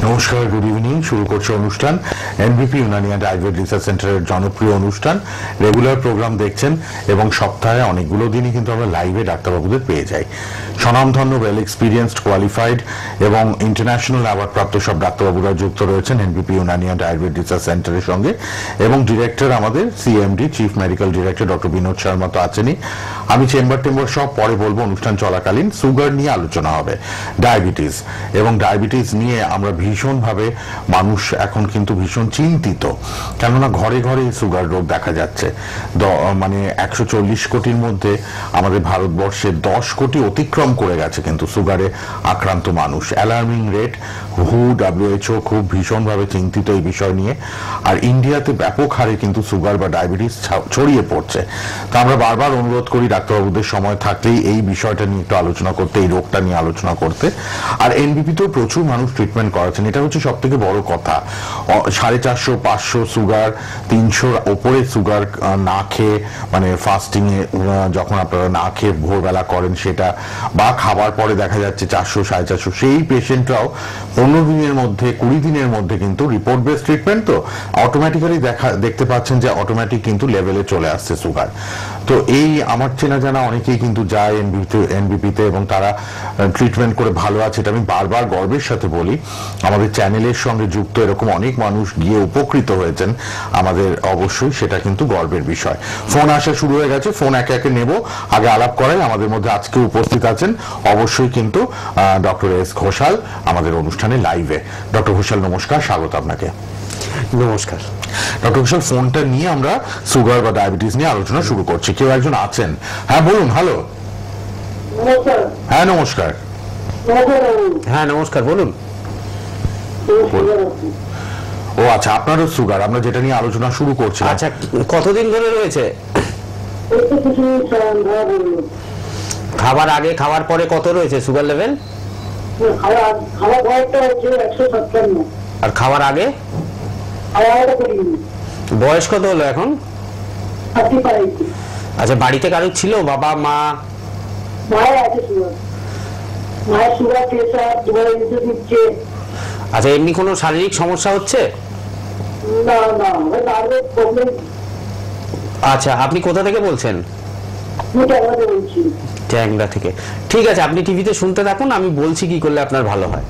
নমস্কার, good evening. শুরু করছে অনুষ্ঠান এনবিপি ইউনানি অ্যান্ড আয়ুর্বেদ রিসার্চ সেন্টারের জনপ্রিয় অনুষ্ঠান। রেগুলার প্রোগ্রাম দেখছেন এবং সপ্তাহে অনেকগুলো দিনই কিন্তু আমরা লাইভে ডাক্তারবাবুদের পেয়ে যাই। স্বনামধন্য, ওয়েল এক্সপিরিয়েন্সড, কোয়ালিফাইড এবং ইন্টারন্যাশনাল অ্যাওয়ার্ড প্রাপ্ত সব ডাক্তারবাবুরা যুক্ত রয়েছেন NBP Unani and Ayurveda research সেন্টারের সঙ্গে। এবং ডিরেক্টর আমাদের CMD, chief medical director doctor Binod Sharma তো আছেনই। আমি চেম্বার টেম্বার সব পরে বলবো। অনুষ্ঠান চলাকালীন সুগার নিয়ে আলোচনা হবে, ডায়াবেটিস, এবং ডায়াবেটিস নিয়ে আমরা ভীষণভাবে মানুষ এখন কিন্তু ভীষণ চিন্তিত, কেননা ঘরে ঘরে সুগার রোগ দেখা যাচ্ছে। মানে 140 কোটির মধ্যে আমাদের ভারতবর্ষে 10 কোটি অতিক্রম করে গেছে কিন্তু সুগারে আক্রান্ত মানুষ। Alarming rate. WHO খুব ভীষণভাবে চিন্তিত এই বিষয় নিয়ে। আর ইন্ডিয়াতে ব্যাপক হারে কিন্তু সুগার বা ডায়াবেটিস ছড়িয়ে পড়ছে। তা আমরা বারবার অনুরোধ করি ডাক্তারবাবুদের সময় থাকলেই এই বিষয়টা নিয়ে একটু আলোচনা করতে, এই রোগটা নিয়ে আলোচনা করতে। আর এনবিপিতেও প্রচুর মানুষ ট্রিটমেন্ট করাচ্ছেন, এটা হচ্ছে সব থেকে বড় কথা। 450, 500 সুগার, 300 ওপরে সুগার না খেয়ে, মানে ফাস্টিং এ যখন আপনারা না খেয়ে ভোরবেলা করেন সেটা, বা খাবার পরে দেখা যাচ্ছে 400, 450, সেই পেশেন্টরাও 15 দিনের মধ্যে, 20 দিনের মধ্যে কিন্তু রিপোর্ট বেস ট্রিটমেন্ট তো অটোমেটিক্যালি দেখতে পাচ্ছেন যে অটোমেটিক কিন্তু লেভেলে চলে আসছে সুগার। তো এই আমার চেনা জানা অনেকেই কিন্তু যায় এনবিপিতে এবং তারা ট্রিটমেন্ট করে ভালো আছে। এটা আমি বারবার গর্বের সাথে বলি। আমাদের চ্যানেলের সঙ্গে যুক্ত এরকম অনেক মানুষ গিয়ে উপকৃত হয়েছেন, আমাদের অবশ্যই সেটা কিন্তু গর্বের বিষয়। ফোন আসা শুরু হয়ে গেছে, ফোন একে একে নেব। আগে আলাপ করাই আমাদের মধ্যে আজকে উপস্থিত আছেন অবশ্যই কিন্তু ডক্টর এস ঘোষাল আমাদের অনুষ্ঠানে লাইভে। ডক্টর ঘোষাল নমস্কার, স্বাগত আপনাকে। নমস্কার ডক্টর ঘোষাল, ফোনটা নিয়ে আমরা সুগার বা ডায়াবেটিস নিয়ে আলোচনা শুরু করছি। কেউ একজন আছেন? হ্যাঁ বলুন। হ্যালো। হ্যাঁ নমস্কার। হ্যাঁ নমস্কার, বলুন। ও আচ্ছা, আপনারও সুগার, আমরা যেটা নিয়ে আলোচনা শুরু করছি। আচ্ছা, কতদিন ধরে রয়েছে? খাবার আগে খাবার পরে কত রয়েছে সুগার লেভেল? আর খাওয়ার আগে? বয়স কত হলো এখন? আচ্ছা, বাড়িতে কারো ছিল, বাবা মা? আচ্ছা, এমনি কোনো শারীরিক সমস্যা হচ্ছে? আচ্ছা, আপনি কোথা থেকে বলছেন? ট্যাংরা থেকে। ঠিক আছে, আপনি টিভিতে শুনতে থাকুন, আমি বলছি কি করলে আপনার ভালো হয়।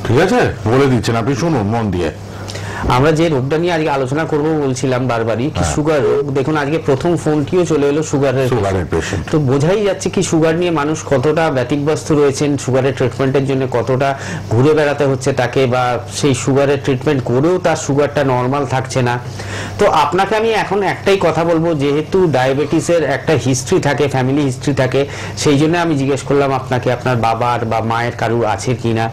ঠিক আছে, বলে দিচ্ছেন, আপনি শুনুন মন দিয়ে। আমরা যে রোগটা নিয়ে আজকে আলোচনা করব বলছিলাম বারবারই, কি সুগার রোগ। দেখুন আজকে প্রথম ফোনটিও চলে এলো সুগারের পেশেন্ট। তো বোঝাই যাচ্ছে কি সুগার নিয়ে মানুষ কতটা ব্যতিব্যস্ত রয়েছেন, সুগারের ট্রিটমেন্টের জন্য কতটা ঘুরে বেড়াতে হচ্ছে তাকে, বা সেই সুগারের ট্রিটমেন্ট করেও তার সুগারটা নর্মাল থাকছে না। তো আপনাকে আমি এখন একটাই কথা বলবো, যেহেতু ডায়াবেটিসের একটা হিস্ট্রি থাকে, ফ্যামিলি হিস্ট্রি থাকে, সেই জন্য আমি জিজ্ঞেস করলাম আপনাকে আপনার বাবার বা মায়ের কারুর আছে কিনা।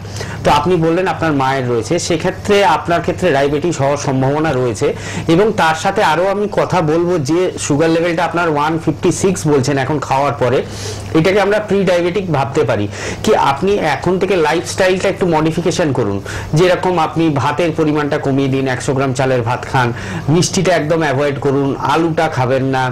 তো আপনি বললেন আপনার মায়ের রয়েছে, সেক্ষেত্রে আপনার ক্ষেত্রে ডায়াবেটিস হওয়ার সম্ভাবনা রয়েছে। এবং তার সাথে আরো আমি কথা বলবো যে সুগার লেভেলটা আপনার 156 বলছেন এখন খাওয়ার পরে, এটাকে আমরা প্রি ডায়াবেটিক ভাবতে পারি। কি আপনি এখন থেকে লাইফস্টাইলটা একটু মডিফিকেশন করুন, যেরকম আপনি ভাতের পরিমাণটা কমিয়ে দিন, 100 গ্রাম চালের ভাত খান, মিষ্টিটা একদম অ্যাভয়েড করুন, আলুটা খাবেন না,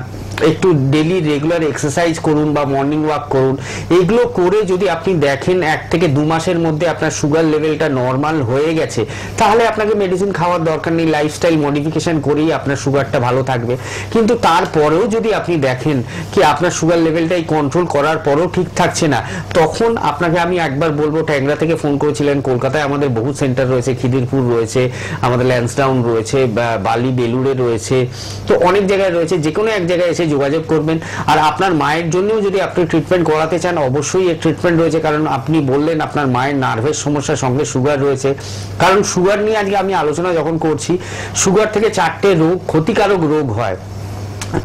একটু ডেলি রেগুলার এক্সারসাইজ করুন বা মর্নিং ওয়াক করুন। এগুলো করে যদি আপনি দেখেন 1 থেকে 2 মাসের মধ্যে আপনার সুগার লেভেলটা নর্মাল হয়ে গেছে, তাহলে আপনাকে মেডিসিন খাওয়ার দরকার নেই, লাইফস্টাইল মডিফিকেশন করেই আপনার সুগারটা ভালো থাকবে। কিন্তু তারপরেও যদি আপনি দেখেন কি আপনার সুগার লেভেলটাই কন্ট্রোল করার পরেও ঠিক থাকছে না, তখন আপনাকে আমি একবার বলবো, ট্যাংরা থেকে ফোন করেছিলেন, কলকাতায় আমাদের বহু সেন্টার রয়েছে, খিদিরপুর রয়েছে, আমাদের ল্যান্সডাউন রয়েছে, বালি বেলুড়ে রয়েছে, তো অনেক জায়গায় রয়েছে। যে কোনো এক জায়গায় এসে যোগাযোগ করবেন। আর আপনার মায়ের জন্যও যদি আপনি ট্রিটমেন্ট করাতে চান, অবশ্যই এর ট্রিটমেন্ট রয়েছে। কারণ আপনি বললেন আপনার মায়ের নার্ভের সমস্যার সঙ্গে সুগার রয়েছে। কারণ সুগার নিয়ে আজকে আমি আলোচনা যখন করছি, সুগার থেকে 4টে রোগ, ক্ষতিকারক রোগ হয়।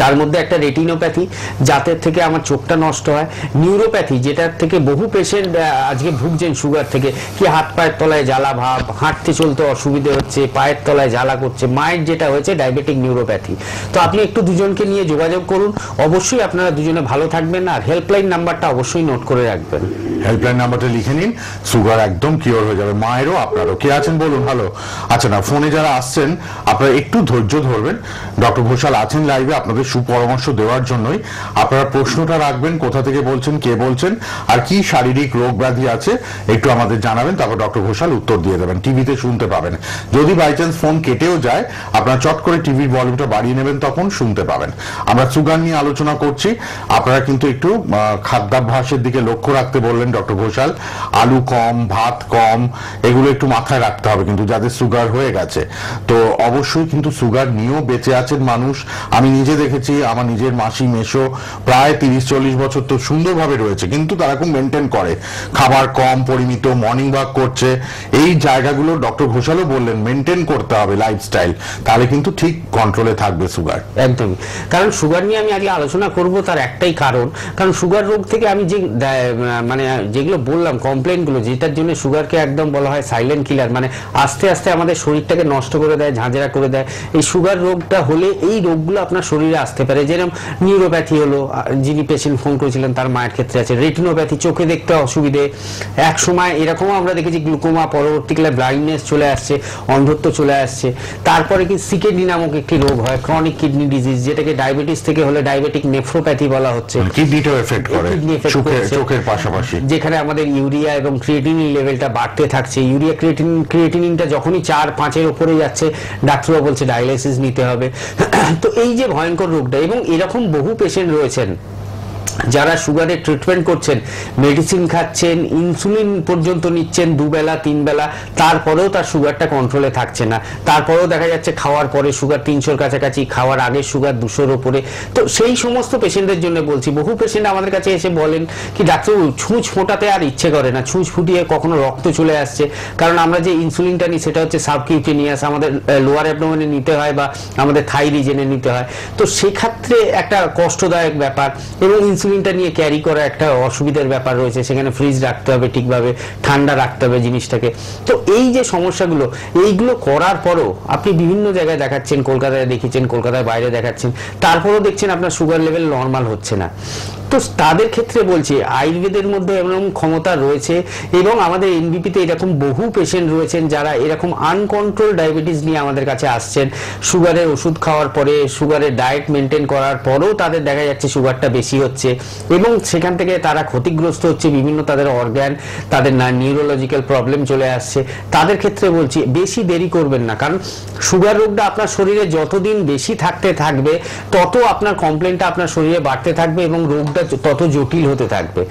তার মধ্যে একটা রেটিনোপ্যাথি, যাতে থেকে আমার চোখটা নষ্ট হয়, নিউরোপ্যাথি, যেটার থেকে বহু পেশেন্ট আজকে ভুগছেন সুগার থেকে, কি হাত পায়ের তলায় জ্বালা ভাব, হাঁটতে চলতে অসুবিধে হচ্ছে, পায়ের তলায় জ্বালা করছে। মায়ের যেটা হয়েছে ডায়াবেটিক নিউরোপ্যাথি। তো আপনি একটু দুজনকে নিয়ে যোগাযোগ করুন, অবশ্যই আপনারা দুজনে ভালো থাকবেন। আর হেল্পলাইন নাম্বারটা অবশ্যই নোট করে রাখবেন। হেল্পলাইন নাম্বারটা লিখে নিন, সুগার একদম কিওর হয়ে যাবে, মায়েরও আপনারও। কে আছেন বলুন? হ্যালো। আচ্ছা না, ফোনে যারা আসছেন আপনারা একটু ধৈর্য ধরবেন, ডক্টর ঘোষাল আছেন লাইভে আপনাদের সুপরামর্শ দেওয়ার জন্যই। আপনারা প্রশ্নটা রাখবেন, কোথা থেকে বলছেন, কে বলছেন, আর কি শারীরিক রোগ ব্যাধি আছে একটু আমাদের জানাবেন, তারপর ডক্টর ঘোষাল উত্তর দিয়ে দেবেন। টিভিতে শুনতে পাবেন, যদি বাই চান্স ফোন কেটেও যায় আপনারা চট করে টিভির ভলিউমটা বাড়িয়ে নেবেন, তখন শুনতে পাবেন। আমরা সুগার নিয়ে আলোচনা করছি, আপনারা কিন্তু একটু খাদ্যাভ্যাসের দিকে লক্ষ্য রাখতে বললেন ডক্টর ঘোষাল। আলু কম, ভাত কম, এগুলো একটু মাথায় রাখতে হবে কিন্তু যাদের সুগার হয়ে গেছে। তো অবশ্যই কিন্তু সুগার নিয়েও বেঁচে আছেন মানুষ, আমি নিজে দেখেছি, আমার নিজের মাসি মেশো প্রায় 30-40 বছর তো সুন্দরভাবে রয়েছে, কিন্তু তারা খুব মেনটেন করে, খাবার কম, পরিমিত, মর্নিং ওয়াক করছে। এই জায়গাগুলো ডক্টর ঘোষালও বললেন মেনটেন করতে হবে লাইফস্টাইল, তাহলে কিন্তু ঠিক কন্ট্রোলে থাকবে সুগার। একদমই, কারণ সুগার নিয়ে আমি আগে আলোচনা করব তার একটাই কারণ সুগার রোগ থেকে আমি যে মানে যেগুলো বললাম কমপ্লেনগুলো, যেটার জন্য সুগারকে একদম বলা হয় সাইলেন্ট কিলার, মানে আস্তে আস্তে আমাদের শরীরটাকে নষ্ট করে দেয়, ঝাঁঝরা করে দেয়। এই সুগার রোগটা হলে এই রোগগুলো আপনার শরীরে আসতে পারে, যেরকম নিউরোপ্যাথি হলো, যিনি পেশেন্ট ফোন করেছিলেন তার মায়ের ক্ষেত্রে আছে, রেটিনোপ্যাথি, চোখে দেখতে অসুবিধে, এক সময় এরকমও আমরা দেখেছি গ্লুকোমা, পরবর্তীকালে ব্লাইন্ডনেস চলে আসছে, অন্ধত্ব চলে আসছে। তারপরে কি সিকেডি নামক একটি রোগ হয়, ক্রনিক কিডনি ডিজিজ, যেটাকে ডায়াবেটিস থেকে হলে ডায়াবেটিক নেফ্রোপ্যাথি বলা হচ্ছে, কিডনিটাও এফেক্ট করে চোখের পাশাপাশি, যেখানে আমাদের ইউরিয়া এবং ক্রিয়েটিনিন লেভেলটা বাড়তে থাকছে। ইউরিয়া ক্রিয়েটিনিনটা যখনই 4-5-এর উপরে যাচ্ছে ডাক্তারবাবু বলছে ডায়ালাইসিস নিতে হবে। তো এই যে ভয়ঙ্কর রোগটা, এবং এরকম বহু পেশেন্ট রয়েছেন যারা সুগারের ট্রিটমেন্ট করছেন, মেডিসিন খাচ্ছেন, ইনসুলিন পর্যন্ত নিচ্ছেন 2 বেলা 3 বেলা, তারপরেও তার সুগারটা কন্ট্রোলে থাকছে না। তারপরেও দেখা যাচ্ছে খাওয়ার পরে সুগার 300-র কাছাকাছি, খাওয়ার আগে সুগার 200-র উপরে। তো সেই সমস্ত পেশেন্টদের জন্য বলছি, বহু পেশেন্ট আমাদের কাছে এসে বলেন কি ডাক্তার ছুঁচ ফোটাতে আর ইচ্ছে করে না, ছুঁচ ফুটিয়ে কখনো রক্ত চলে আসছে, কারণ আমরা যে ইনসুলিনটা নিই সেটা হচ্ছে সাবকিউটেনিয়াস, আমাদের লোয়ার অ্যাবডোমেনে নিতে হয় বা আমাদের থাই রিজনে নিতে হয়। তো সেক্ষেত্রে একটা কষ্টদায়ক ব্যাপার, এবং ইনসুলিনটা নিয়ে ক্যারি করা একটা অসুবিধার ব্যাপার রয়েছে, সেখানে ফ্রিজ রাখতে হবে, ঠিকভাবে ঠান্ডা রাখতে হবে জিনিসটাকে। তো এই যে সমস্যাগুলো, এইগুলো করার পরও আপনি বিভিন্ন জায়গায় দেখাচ্ছেন, কলকাতায় দেখিয়েছেন, কলকাতার বাইরে দেখাচ্ছেন, তারপরেও দেখছেন আপনার সুগার লেভেল নর্মাল হচ্ছে না। তো তাদের ক্ষেত্রে বলছি আয়ুর্বেদের মধ্যে এরকম ক্ষমতা রয়েছে, এবং আমাদের এনবিপিতে এরকম বহু পেশেন্ট রয়েছেন যারা এরকম আনকন্ট্রোল ডায়াবেটিস নিয়ে আমাদের কাছে আসছেন। সুগারের ওষুধ খাওয়ার পরে, সুগারের ডায়েট মেনটেন করার পরেও তাদের দেখা যাচ্ছে সুগারটা বেশি হচ্ছে, এবং সেখান থেকে তারা ক্ষতিগ্রস্ত হচ্ছে, বিভিন্ন তাদের অর্গ্যান, তাদের নিউরোলজিক্যাল প্রবলেম চলে আসছে। তাদের ক্ষেত্রে বলছি বেশি দেরি করবেন না, কারণ সুগার রোগটা আপনার শরীরে যতদিন বেশি থাকতে থাকবে তত আপনার কমপ্লেনটা আপনার শরীরে বাড়তে থাকবে, এবং রোগটা তত জটিল হতে থাকবে।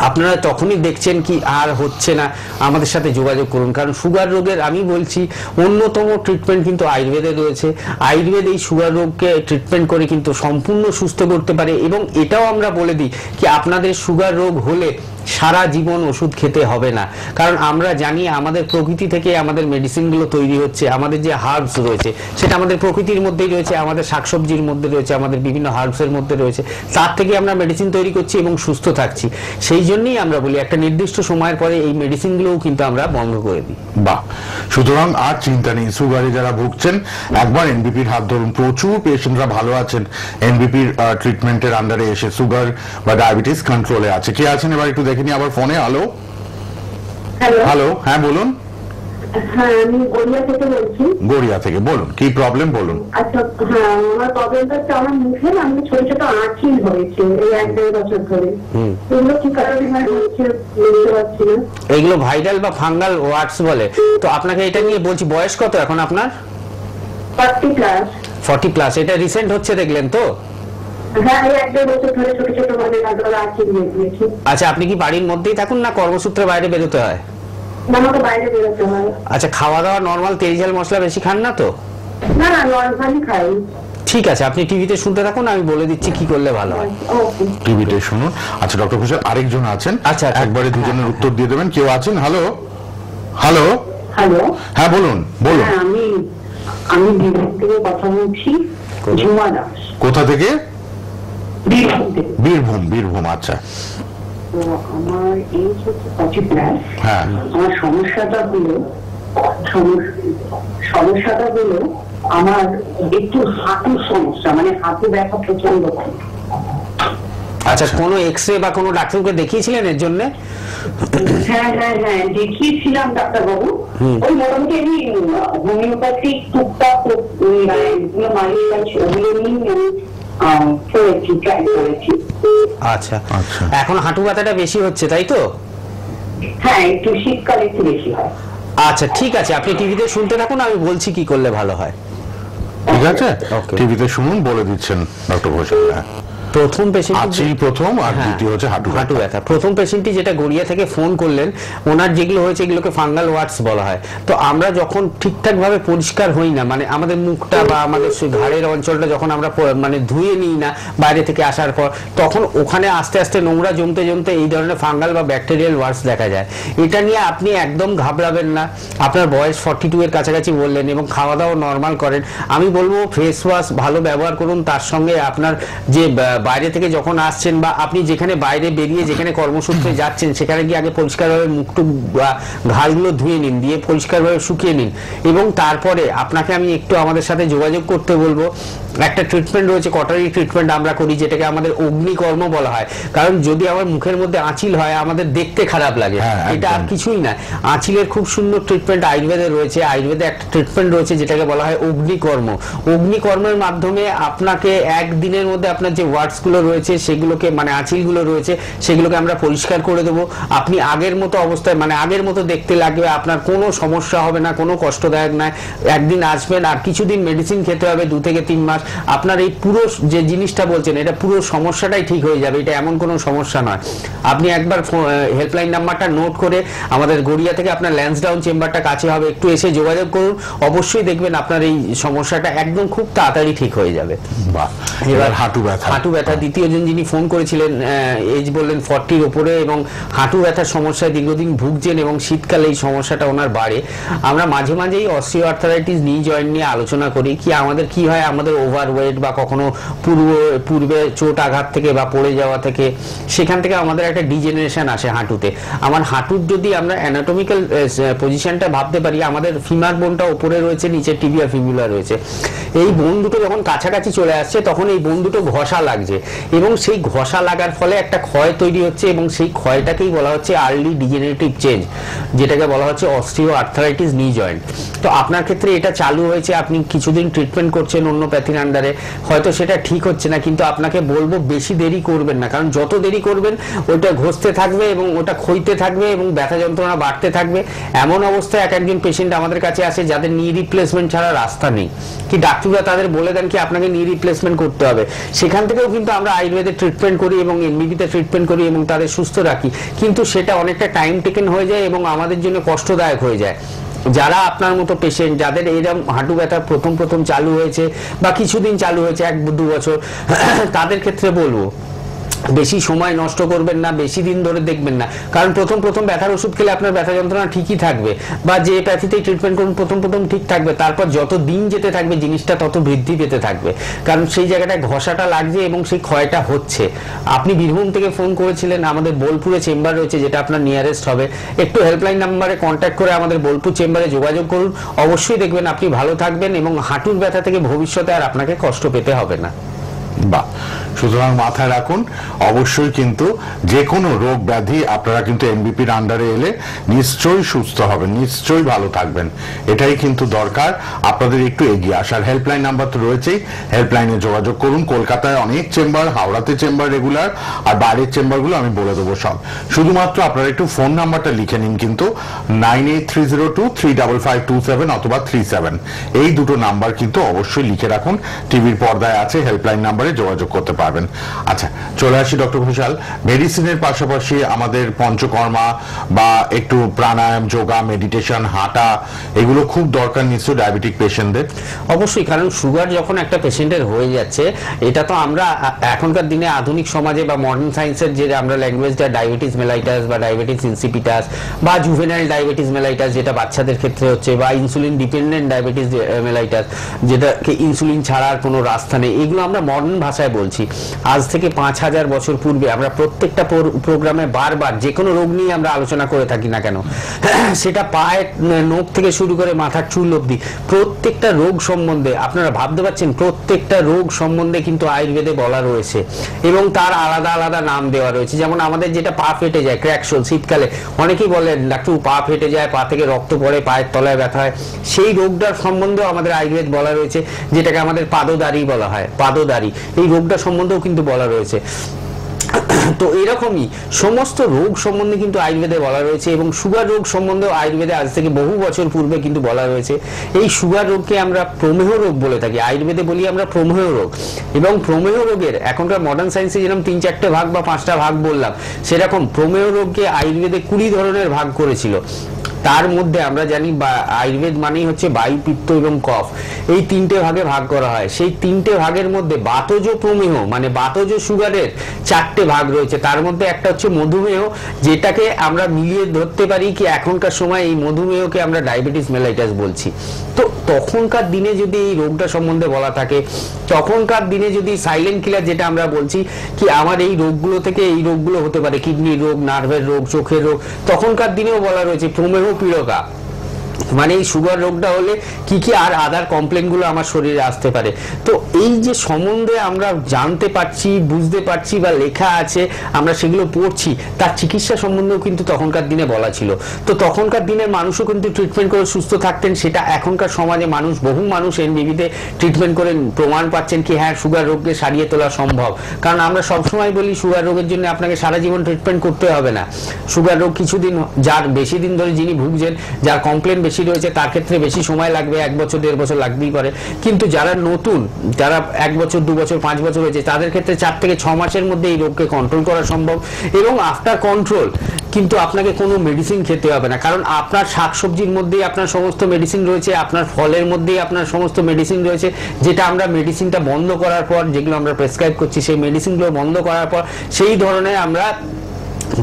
আপনারা তখনই দেখছেন কি আর হচ্ছে না, আমাদের সাথে যোগাযোগ করুন, কারণ সুগার রোগের আমি বলছি অন্যতম ট্রিটমেন্ট কিন্তু আয়ুর্বেদে রয়েছে। আয়ুর্বেদ এই সুগার রোগকে ট্রিটমেন্ট করে কিন্তু সম্পূর্ণ সুস্থ করতে পারে, এবং এটাও আমরা বলে দিই কি আপনাদের সুগার রোগ হলে সারা জীবন ওষুধ খেতে হবে না, কারণ আমরা জানি আমাদের প্রকৃতি থেকে আমাদের মেডিসিনগুলো তৈরি হচ্ছে। আমাদের যে হার্বস রয়েছে সেটা আমাদের প্রকৃতির মধ্যেই রয়েছে, আমাদের শাকসবজির মধ্যে রয়েছে, আমাদের বিভিন্ন হার্বসের মধ্যে রয়েছে, তার থেকে আমরা মেডিসিন তৈরি করছি এবং সুস্থ থাকছি। সেই জন্যই আমরা বলি একটা নির্দিষ্ট সময়ের পরে এই মেডিসিনগুলোও কিন্তু আমরা বন্ধ করে দিই। বাহ, সুতরাং আর চিন্তা নেই, সুগারে যারা ভুগছেন একবার এনবিপির হাত ধরুন, প্রচুর পেশেন্টরা ভালো আছেন এনবিপির ট্রিটমেন্টের আন্ডারে এসে, সুগার বা ডায়াবেটিস কন্ট্রোলে আছে। কে আছেন এবার একটু দেখে নিই আবার ফোনে। হ্যালো হ্যালো, হ্যাঁ বলুন। হ্যাঁ, আমি গড়িয়া থেকে বলছি। গড়িয়া থেকে বলুন, কি প্রবলেম বলুন। আচ্ছা, হ্যাঁ, আমার প্রবলেমটা হচ্ছে আমার মুখে আমি ছোট ছোট আঁচিল হয়েছে এই 1-1.5 বছর ধরে। এগুলো কি কারণে হচ্ছে বুঝতে পারছি না। এগুলো ভাইরাল বা ফাঙ্গাল ওয়ার্ডস বলে। তো আপনাকে এটা নিয়ে বলছি, বয়স কত এখন আপনার? 40 প্লাস। এটা রিসেন্ট হচ্ছে দেখলেন তো? আচ্ছা, আপনি কি বাড়ির মধ্যেই থাকুন না কর্মসূত্রে বাইরে বেরোতে হয়? আচ্ছা, খাওয়া দাওয়া নরমাল, তেল ঝাল মশলা বেশি খান না তো? না, নরমালি খাই। ঠিক আছে, আপনি টিভিতে শুনতে থাকুন, আমি বলে দিচ্ছি কি করলে ভালো হয়। টিভিতে শুনুন। আচ্ছা ডক্টর ঘোষাল, আরেকজন আছেন, আচ্ছা একবারে দুজনের উত্তর দিয়ে দেবেন। কেউ আছেন? হ্যালো হ্যালো হ্যালো, হ্যাঁ বলুন বলুন। আমি বীরভূম থেকে কথা বলছি। ঝুমা দাস। কোথা থেকে? বীরভূম। আচ্ছা, আমার এজ হচ্ছে 40 প্লাস। হ্যাঁ, আমার সমস্যাটা হলো আমার একটু হাঁটুর সমস্যা, মানে হাঁটু ব্যথা প্রচন্ড। আচ্ছা, কোনো এক্সরে বা কোনো ডাক্তারকে দেখিয়েছিলেন এর জন্য? হ্যাঁ হ্যাঁ হ্যাঁ দেখিয়েছিলাম ডাক্তারবাবু। ওই মোটামুটি আমি হোমিওপ্যাথিক টুকটাক মালিশ ওগুলো নিয়ে আচ্ছা, এখন হাঁটু ব্যথাটা বেশি হচ্ছে তাই তো? হ্যাঁ, একটু শীতকালে একটু বেশি হয়। আচ্ছা ঠিক আছে, আপনি টিভিতে শুনতে থাকুন, আমি বলছি কি করলে ভালো হয়। ঠিক আছে, টিভিতে শুনুন, বলে দিচ্ছেন ডক্টর ঘোষাল। প্রথম পেশেন্ট প্রথম আর দ্বিতীয় হচ্ছে হাঁটু ব্যথা। প্রথম পেশেন্টটি যেটা গড়িয়া থেকে ফোন করলেন, ওনার যেগুলো হয়েছে এগুলোকে ফাঙ্গাল ওয়ার্ডস বলা হয়। তো আমরা যখন ঠিকঠাক ভাবে পরিষ্কার হই না, মানে আমাদের মুখটা বা আমাদের ঘাড়ের অঞ্চলটা যখন আমরা মানে ধুয়ে নিই না বাইরে থেকে আসার পর, তখন ওখানে আস্তে আস্তে নোংরা জমতে জমতে এই ধরনের ফাঙ্গাল বা ব্যাকটেরিয়াল ওয়ার্ডস দেখা যায়। এটা নিয়ে আপনি একদম ঘাবড়াবেন না। আপনার বয়স 42 এর কাছাকাছি বললেন এবং খাওয়া দাওয়া নর্মাল করেন। আমি বলবো ফেস ওয়াশ ভালো ব্যবহার করুন। তার সঙ্গে আপনার যে বাইরে থেকে যখন আসছেন বা আপনি যেখানে বাইরে বেরিয়ে যেখানে কর্মসূত্রে যাচ্ছেন, সেখানে গিয়ে আগে পরিষ্কারভাবে মুখটুক বা ঘাড়গুলো ধুয়ে নিন, দিয়ে পরিষ্কারভাবে শুকিয়ে নিন। এবং তারপরে আপনাকে আমি একটু আমাদের সাথে যোগাযোগ করতে বলবো। একটা ট্রিটমেন্ট রয়েছে, কটারি ট্রিটমেন্ট আমরা করি, যেটাকে আমাদের অগ্নিকর্ম বলা হয়। কারণ যদি আমার মুখের মধ্যে আঁচিল হয়, আমাদের দেখতে খারাপ লাগে, এটা আর কিছুই না। আঁচিলের খুব সুন্দর ট্রিটমেন্ট আয়ুর্বেদে রয়েছে। আয়ুর্বেদে একটা ট্রিটমেন্ট রয়েছে যেটাকে বলা হয় অগ্নিকর্ম। অগ্নিকর্মের মাধ্যমে আপনাকে একদিনের মধ্যে আপনার যে ওয়ার্ডস গুলো রয়েছে সেগুলোকে, মানে আঁচিলগুলো রয়েছে সেগুলোকে আমরা পরিষ্কার করে দেবো। আপনি আগের মতো অবস্থায়, মানে আগের মতো দেখতে লাগবে, আপনার কোনো সমস্যা হবে না, কোনো কষ্টদায়ক নয়। একদিন আসবেন, আর কিছুদিন মেডিসিন খেতে হবে 2 থেকে 3 মাস। আপনার এই পুরো যে জিনিসটা বলছেন, এটা পুরো সমস্যাটাই ঠিক হয়ে যাবে। এটা এমন কোনো সমস্যা নয়। আপনি একবার হেল্পলাইন নাম্বারটা নোট করে, আমাদের গড়িয়া থেকে আপনার ল্যান্সডাউন চেম্বারটা কাছে হবে, একটু এসে যোগাযোগ করুন। অবশ্যই দেখবেন আপনার এই সমস্যাটা একদম খুব তাড়াতাড়ি ঠিক হয়ে যাবে। এবার হাঁটু ব্যথা দ্বিতীয় জন যিনি ফোন করেছিলেন, এজ বললেন 40 এর উপরে এবং হাঁটু ব্যথার সমস্যায় দীর্ঘদিন ভুগছেন এবং শীতকালে এই সমস্যাটা ওনার বাড়ে। আমরা মাঝে মাঝেই অস্টিও আর্থারাইটিস নি জয়েন্ট নিয়ে আলোচনা করি। কি আমাদের কি হয়, আমাদের ওভারওয়েট বা কখনো পূর্বে চোট আঘাত থেকে বা পড়ে যাওয়া থেকে, সেখান থেকে আমাদের একটা ডিজেনারেশন আসে হাঁটুতে। আমার হাঁটুর যদি আমরা অ্যানাটমিক্যাল পজিশনটা ভাবতে পারি, আমাদের ফিমার বোনটা উপরে রয়েছে, নিচে টিবিয়া ফিবুলা রয়েছে। এই বোন দুটো যখন কাছাকাছি চলে আসছে, তখন এই বোন দুটো ঘষা লাগছে এবং সেই ঘষা লাগার ফলে একটা ক্ষয় তৈরি হচ্ছে এবং সেই ক্ষয়টাকেই বলা হচ্ছে আর্লি ডিজেনারেটিভ চেঞ্জ, যেটাকে বলা হচ্ছে অস্টিও আর্থারাইটিস নি জয়েন্ট। তো আপনার ক্ষেত্রে এটা চালু হয়েছে, আপনি কিছুদিন ট্রিটমেন্ট করছেন অন্য প্যাথির আন্ডারে, হয়তো সেটা ঠিক হচ্ছে না, কিন্তু আপনাকে বলবো বেশি দেরি করবেন না। কারণ যত দেরি করবেন ওটা ঘষতে থাকবে এবং ওটা ক্ষইতে থাকবে এবং ব্যথা যন্ত্রণা বাড়তে থাকবে। এমন অবস্থায় এক একজন পেশেন্ট আমাদের কাছে আসে যাদের নি রিপ্লেসমেন্ট ছাড়া রাস্তা নেই, কি ডাক্তাররা তাদের বলে দেন কি আপনাকে নি রিপ্লেসমেন্ট করতে হবে। সেখান থেকেও কিন্তু আমরা আয়ুর্বেদে ট্রিটমেন্ট করি এবং এমবিবিতে ট্রিটমেন্ট করি এবং তাদের সুস্থ রাখি, কিন্তু সেটা অনেকটা টাইম টেকেন হয়ে যায় এবং আমাদের জন্য কষ্টদায়ক হয়ে যায়। যারা আপনার মতো পেশেন্ট, যাদের এরকম হাঁটু ব্যথা প্রথম চালু হয়েছে বা কিছুদিন চালু হয়েছে 1-2 বছর, তাদের ক্ষেত্রে বলবো বেশি সময় নষ্ট করবেন না, বেশি দিন ধরে দেখবেন না। কারণ প্রথম ব্যথার ওষুধ খেলে আপনার ব্যথা যন্ত্রণা ঠিকই থাকবে, বা যে প্যাথিতেই ট্রিটমেন্ট করুন প্রথম ঠিক থাকবে, তারপর যত দিন যেতে থাকবে জিনিসটা তত বৃদ্ধি পেতে থাকবে। কারণ সেই জায়গাটায় ঘষাটা লাগছে এবং সেই ক্ষয়টা হচ্ছে। আপনি বীরভূম থেকে ফোন করেছিলেন, আমাদের বোলপুরে চেম্বার রয়েছে যেটা আপনার নিয়ারেস্ট হবে। একটু হেল্পলাইন নাম্বারে কন্ট্যাক্ট করে আমাদের বোলপুর চেম্বারে যোগাযোগ করুন। অবশ্যই দেখবেন আপনি ভালো থাকবেন এবং হাঁটুর ব্যথা থেকে ভবিষ্যতে আর আপনাকে কষ্ট পেতে হবে না। বাহ, সুতরাং মাথায় রাখুন, অবশ্যই কিন্তু যে কোনো রোগ ব্যাধি আপনারা কিন্তু এনবিপির আন্ডারে এলে নিশ্চয়ই সুস্থ হবেন, নিশ্চয়ই ভালো থাকবেন। এটাই কিন্তু দরকার, আপনাদের একটু এগিয়ে আসার। হেল্পলাইন নাম্বার তো রয়েছেই, হেল্পলাইনে যোগাযোগ করুন। কলকাতায় অনেক চেম্বার, হাওড়াতে চেম্বার রেগুলার, আর বাইরের চেম্বারগুলো আমি বলে দেবো সব। শুধুমাত্র আপনারা একটু ফোন নাম্বারটা লিখে নিন, কিন্তু 9830235527 অথবা 37, এই দুটো নাম্বার কিন্তু অবশ্যই লিখে রাখুন। টিভির পর্দায় আছে, হেল্পলাইন নাম্বারে যোগাযোগ করতে পারবেন। আচ্ছা, চলে আসি ডক্টর ঘোষাল। মেডিসিনের পাশাপাশি আমাদের পঞ্চকর্মা বা একটু প্রাণায়াম, যোগা, মেডিটেশন, হাঁটা, এগুলো খুব দরকার নিশ্চয়ই ডায়াবেটিক পেশেন্টদের। অবশ্যই, কারণ সুগার যখন একটা পেশেন্টের হয়ে যাচ্ছে, এটা তো আমরা এখনকার দিনে আধুনিক সমাজে বা মডার্ন সায়েন্সের যে আমরা ল্যাঙ্গুয়েজটা ডায়াবেটিস মেলাইটাস বা ডায়াবেটিস ইনসিপিটাস বা জুভেনাইল ডায়াবেটিস মেলাইটাস যেটা বাচ্চাদের ক্ষেত্রে হচ্ছে, বা ইনসুলিন ডিপেন্ডেন্ট ডায়াবেটিস মেলাইটাস যেটাকে ইনসুলিন ছাড়ার কোনো রাস্তা নেই, এগুলো আমরা মডার্ন ভাষায় বলছি, আজ থেকে 5000 বছর পূর্বে আমরা প্রত্যেকটা প্রোগ্রামে বারবার যে কোনো রোগ নিয়ে আমরা আলোচনা করে থাকি না কেন, সেটা পায়ের নখ থেকে শুরু করে মাথার চুল অবধি প্রত্যেকটা রোগ সম্বন্ধে আপনারা ভাবতে পারছেন, প্রত্যেকটা রোগ সম্বন্ধে কিন্তু আয়ুর্বেদে বলা রয়েছে এবং তার আলাদা আলাদা নাম দেওয়া রয়েছে। যেমন আমাদের যেটা পা ফেটে যায়, ক্র্যাকশোল, শীতকালে অনেকেই বলেন ডাক্তার পা ফেটে যায়, পা থেকে রক্ত পড়ে, পায়ের তলায় ব্যথা হয়, সেই রোগটার সম্বন্ধেও আমাদের আয়ুর্বেদ বলা রয়েছে, যেটাকে আমাদের পাদদাড়ি বলা হয়। পাদদাড়ি এই রোগটা সম্বন্ধেও কিন্তু বলা রয়েছে। তো এরকমই সমস্ত রোগ সম্বন্ধে কিন্তু আয়ুর্বেদে বলা রয়েছে এবং সুগার রোগ সম্বন্ধেও আয়ুর্বেদে আজ থেকে বহু বছর পূর্বে কিন্তু বলা রয়েছে। এই সুগার রোগকে আমরা প্রমেহ রোগ বলে থাকি, আয়ুর্বেদে বলি আমরা প্রমেহ রোগ। এবং প্রমেহ রোগের এখনকার মডার্ন সায়েন্সে যেরকম 3-4টে ভাগ বা 5টা ভাগ বললাম, সেরকম প্রমেহ রোগকে আয়ুর্বেদে 20 ধরনের ভাগ করেছিল। তার মধ্যে আমরা জানি আয়ুর্বেদ মানেই হচ্ছে বায়ু, পিত্ত এবং কফ, এই 3টে ভাগে ভাগ করা হয়। সেই 3টে ভাগের মধ্যে বাতজ প্রমেহ মানে বাতজ সুগারের 4টে ভাগ রয়েছে। তার মধ্যে একটা হচ্ছে মধুমেহ, যেটাকে আমরা মিলিয়ে ধরতে পারি কি এখনকার সময় এই মধুমেহকে আমরা ডায়াবেটিস মেলাইটাস বলছি। তো তখনকার দিনে যদি এই রোগটা সম্বন্ধে বলা থাকে, তখনকার দিনে যদি সাইলেন্ট কিলার যেটা আমরা বলছি কি আমার এই রোগগুলো থেকে এই রোগগুলো হতে পারে, কিডনির রোগ, নার্ভের রোগ, চোখের রোগ, তখনকার দিনেও বলা রয়েছে প্রমেহ পীড়কা, মানে এই সুগার রোগটা হলে কি কি আর আদার কমপ্লেন গুলো আমার শরীরে আসতে পারে। তো এই যে সম্বন্ধে আমরা জানতে পারছি, বুঝতে পারছি বা লেখা আছে, আমরা সেগুলো পড়ছি, তার চিকিৎসা সম্বন্ধেও কিন্তু তখনকার দিনে বলা ছিল। তো তখনকার দিনের মানুষও কিন্তু ট্রিটমেন্ট করে সুস্থ থাকতেন, সেটা এখনকার সমাজে বহু মানুষ এনবিবিতে ট্রিটমেন্ট করে প্রমাণ পাচ্ছেন কি হ্যাঁ সুগার রোগকে সারিয়ে তোলা সম্ভব। কারণ আমরা সবসময় বলি সুগার রোগের জন্য আপনাকে সারা জীবন ট্রিটমেন্ট করতে হবে না। সুগার রোগ কিছুদিন, যার বেশি দিন ধরে যিনি ভুগছেন, যার কমপ্লেন বেশি রয়েছে, তার ক্ষেত্রে বেশি সময় লাগবে, 1 বছর 1.5 বছর লাগতেই পারে। কিন্তু যারা নতুন, যারা 1 বছর 2 বছর 5 বছর হয়েছে, তাদের ক্ষেত্রে 4 থেকে 6 মাসের মধ্যে এই রোগকে কন্ট্রোল করা সম্ভব। এবং আফটার কন্ট্রোল কিন্তু আপনাকে কোনো মেডিসিন খেতে হবে না, কারণ আপনার শাকসবজির মধ্যেই আপনার সমস্ত মেডিসিন রয়েছে, আপনার ফলের মধ্যেই আপনার সমস্ত মেডিসিন রয়েছে। যেটা আমরা মেডিসিনটা বন্ধ করার পর, যেগুলো আমরা প্রেসক্রাইব করছি, সেই মেডিসিনগুলো বন্ধ করার পর সেই ধরনের আমরা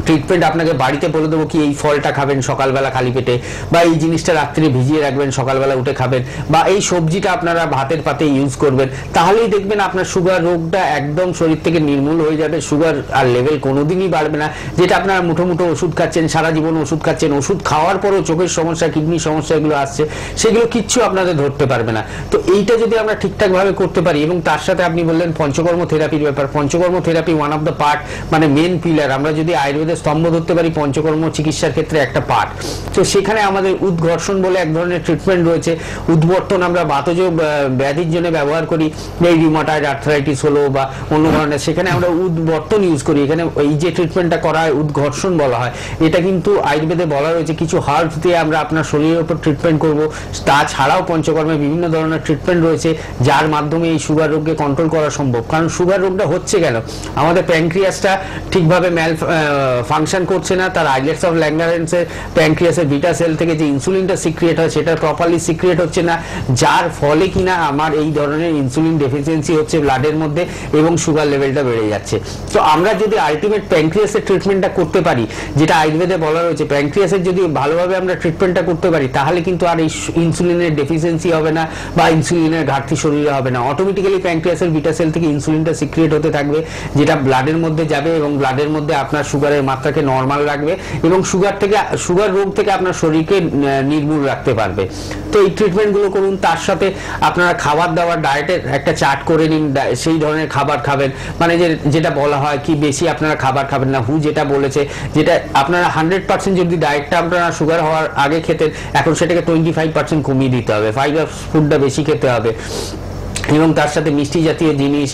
ট্রিটমেন্ট আপনাকে বাড়িতে বলে দেবো কি এই ফলটা খাবেন সকালবেলা খালি পেটে, বা এই জিনিসটা রাত্রে ভিজিয়ে রাখবেন, সকালবেলা উঠে খাবেন, বা এই সবজিটা আপনারা ভাতের পাতে ইউজ করবেন, তাহলেই দেখবেন আপনার সুগার রোগটা একদম শরীর থেকে নির্মূল হয়ে যাবে। সুগার আর লেভেল কোনোদিনই বাড়বে না। যেটা আপনারা মুঠো মুঠো ওষুধ খাচ্ছেন, সারা জীবন ওষুধ খাচ্ছেন, ওষুধ খাওয়ার পরও চোখের সমস্যা, কিডনির সমস্যা এগুলো আসছে, সেগুলো কিচ্ছু আপনাদের ধরতে পারবে না। তো এইটা যদি আমরা ঠিকঠাক ভাবে করতে পারি, এবং তার সাথে আপনি বললেন পঞ্চকর্ম থেরাপির ব্যাপার, panchakarma therapy one of the part, মানে মেন পিলার। আমরা যদি আয়ুর্বেদের স্তম্ভ ধরতে পারি, পঞ্চকর্ম চিকিৎসার ক্ষেত্রে একটা পার্ট। তো সেখানে আমাদের উদ্ঘর্ষণ বলে এক ধরনের ট্রিটমেন্ট রয়েছে। উদ্বর্তন আমরা বাতজ ব্যাধির জন্য ব্যবহার করি, এই রিউমাটয়েড আর্থ্রাইটিস হলো বা অন্য ধরনের, সেখানে আমরা উদ্বর্তন ইউজ করি। এখানে এই যে ট্রিটমেন্টটা করা হয় উদ্ঘর্ষণ বলা হয়। এটা কিন্তু আয়ুর্বেদে বলা রয়েছে কিছু হার্বস দিয়ে আমরা আপনার শরীরের উপর ট্রিটমেন্ট করব। তাছাড়াও পঞ্চকর্মে বিভিন্ন ধরনের ট্রিটমেন্ট রয়েছে, যার মাধ্যমে এই সুগার রোগকে কন্ট্রোল করা সম্ভব। কারণ সুগার রোগটা হচ্ছে কেন, আমাদের প্যানক্রিয়াসটা ঠিকভাবে ফাংশন করছে না, তার আইলেটস অফ ল্যাঙ্গারেন্সের প্যানক্রিয়াসের বিটা সেল থেকে যে ইনসুলিনটা সিক্রিয়েট হয় সেটা প্রপারলি সিক্রিয়েট হচ্ছে না, যার ফলে কিনা আমার এই ধরনের ইনসুলিন ডেফিসিয়েন্সি হচ্ছে ব্লাডের মধ্যে এবং সুগার লেভেলটা বেড়ে যাচ্ছে। তো আমরা যদি আলটিমেট প্যানক্রিয়াসের ট্রিটমেন্টটা করতে পারি, যেটা আয়ুর্বেদে বলা রয়েছে, প্যানক্রিয়াসের যদি ভালোভাবে আমরা ট্রিটমেন্টটা করতে পারি, তাহলে কিন্তু আর এই ইনসুলিনের ডেফিসিয়েন্সি হবে না বা ইনসুলিনের ঘাটতি শরীরে হবে না। অটোমেটিক্যালি প্যানক্রিয়াসের বিটা সেল থেকে ইনসুলিনটা সিক্রিয়েট হতে থাকবে, যেটা ব্লাডের মধ্যে যাবে এবং ব্লাডের মধ্যে আপনার সুগারের মাত্রাকে নরমাল রাখবে এবং সুগার রোগ থেকে আপনার শরীরকে নির্মূল রাখতে পারবে। তো এই ট্রিটমেন্টগুলো করুন। তার সাথে আপনারা খাবার দাবার, ডায়েটের একটা চার্ট করে নিন, সেই ধরনের খাবার খাবেন, মানে যেটা বলা হয় কি বেশি আপনারা খাবার খাবেন না। যেটা বলেছে, যেটা আপনারা 100% যদি ডায়েটটা আপনারা সুগার হওয়ার আগে খেতেন, এখন সেটাকে 25% কমিয়ে দিতে হবে। ফাইবার ফুডটা বেশি খেতে হবে এবং তার সাথে মিষ্টি জাতীয় জিনিস,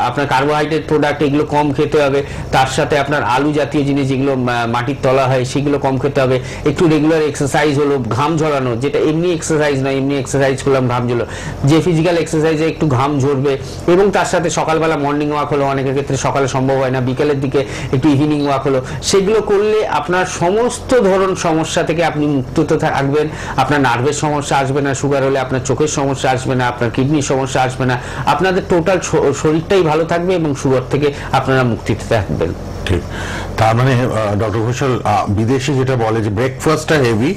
আপনার কার্বোহাইড্রেট প্রোডাক্ট এগুলো কম খেতে হবে। তার সাথে আপনার আলু জাতীয় জিনিস যেগুলো মাটির তলা হয় সেগুলো কম খেতে হবে। একটু রেগুলার এক্সারসাইজ হলো, ঘাম ঝরানো, যেটা এমনি এক্সারসাইজ নয়, এমনি এক্সারসাইজ করলাম ঘাম ঝরলো, যে ফিজিক্যাল এক্সারসাইজে একটু ঘাম ঝরবে। এবং তার সাথে সকালবেলা মর্নিং ওয়াক হলো, অনেকের ক্ষেত্রে সকালে সম্ভব হয় না, বিকেলের দিকে একটু ইভিনিং ওয়াক হলো, সেগুলো করলে আপনার সমস্ত ধরন সমস্যা থেকে আপনি মুক্ত থাকবেন। আপনার নার্ভের সমস্যা আসবে না, সুগার হলে আপনার চোখের সমস্যা আসবে না, আপনার কিডনির সমস্যা আসবে না, আপনাদের টোটাল শরীরটাই ভালো থাকবে এবং সুগার থেকে আপনারা মুক্তিতে থাকবেন। ঠিক। তার মানে ডক্টর ঘোষাল বিদেশে যেটা বলে যে ব্রেকফাস্টটা হেভি,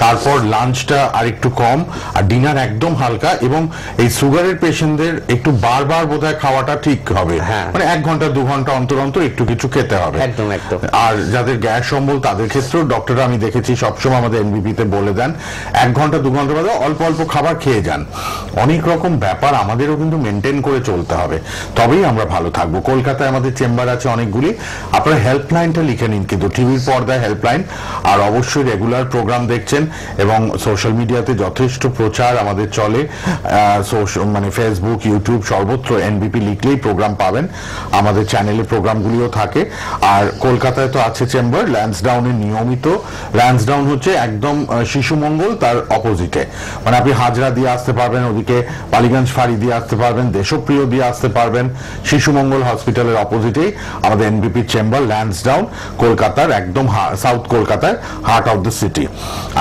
তারপর লাঞ্চটা আর একটু কম, আর ডিনার একদম হালকা, এবং এই সুগারের পেশেন্টদের একটু বারবার বোধহয় খাওয়াটা ঠিক হবে, মানে 1 ঘন্টা 2 ঘন্টা অন্তর অন্তর একটু কিছু খেতে হবে। একদম একদম। আর যাদের গ্যাস অম্বল তাদের ক্ষেত্রেও ডক্টররা আমি দেখেছি সবসময় আমাদের এনবিপিতে বলে দেন 1 ঘন্টা 2 ঘন্টা বাদে অল্প অল্প খাবার খেয়ে যান। অনেক রকম ব্যাপার আমাদেরও কিন্তু মেনটেন করে চলতে হবে, তবেই আমরা ভালো থাকবো। কলকাতায় আমাদের চেম্বার আছে অনেকগুলি, আপনারা হেল্পলাইনটা লিখে নিন, কিন্তু টিভির পর্দায় হেল্পলাইন। আর অবশ্যই রেগুলার প্রোগ্রাম দেখছেন, এবং সোশ্যাল মিডিয়াতে যথেষ্ট প্রচার আমাদের চলে, মানে ফেসবুক, ইউটিউব, সর্বত্র এনবিপি লিখলেই প্রোগ্রাম পাবেন। আমাদের চ্যানেলে প্রোগ্রামগুলিও থাকে। আর কলকাতায় তো আছে চেম্বার ল্যান্সডাউনের নিয়মিত। ল্যান্সডাউন হচ্ছে একদম শিশু মঙ্গল তার অপোজিটে, মানে আপনি হাজরা দিয়ে আসতে পারবেন, ওদিকে বালিগঞ্জ ফাঁড়ি দিয়ে আসতে পারবেন, দেশপ্রিয় দিয়ে আসতে পারবেন। শিশু মঙ্গল হসপিটালের অপোজিটেই আমাদের এনবিপির চেম্বার ল্যান্সডাউন, কলকাতার একদম সাউথ কলকাতার হার্ট অফ দ্য সিটি।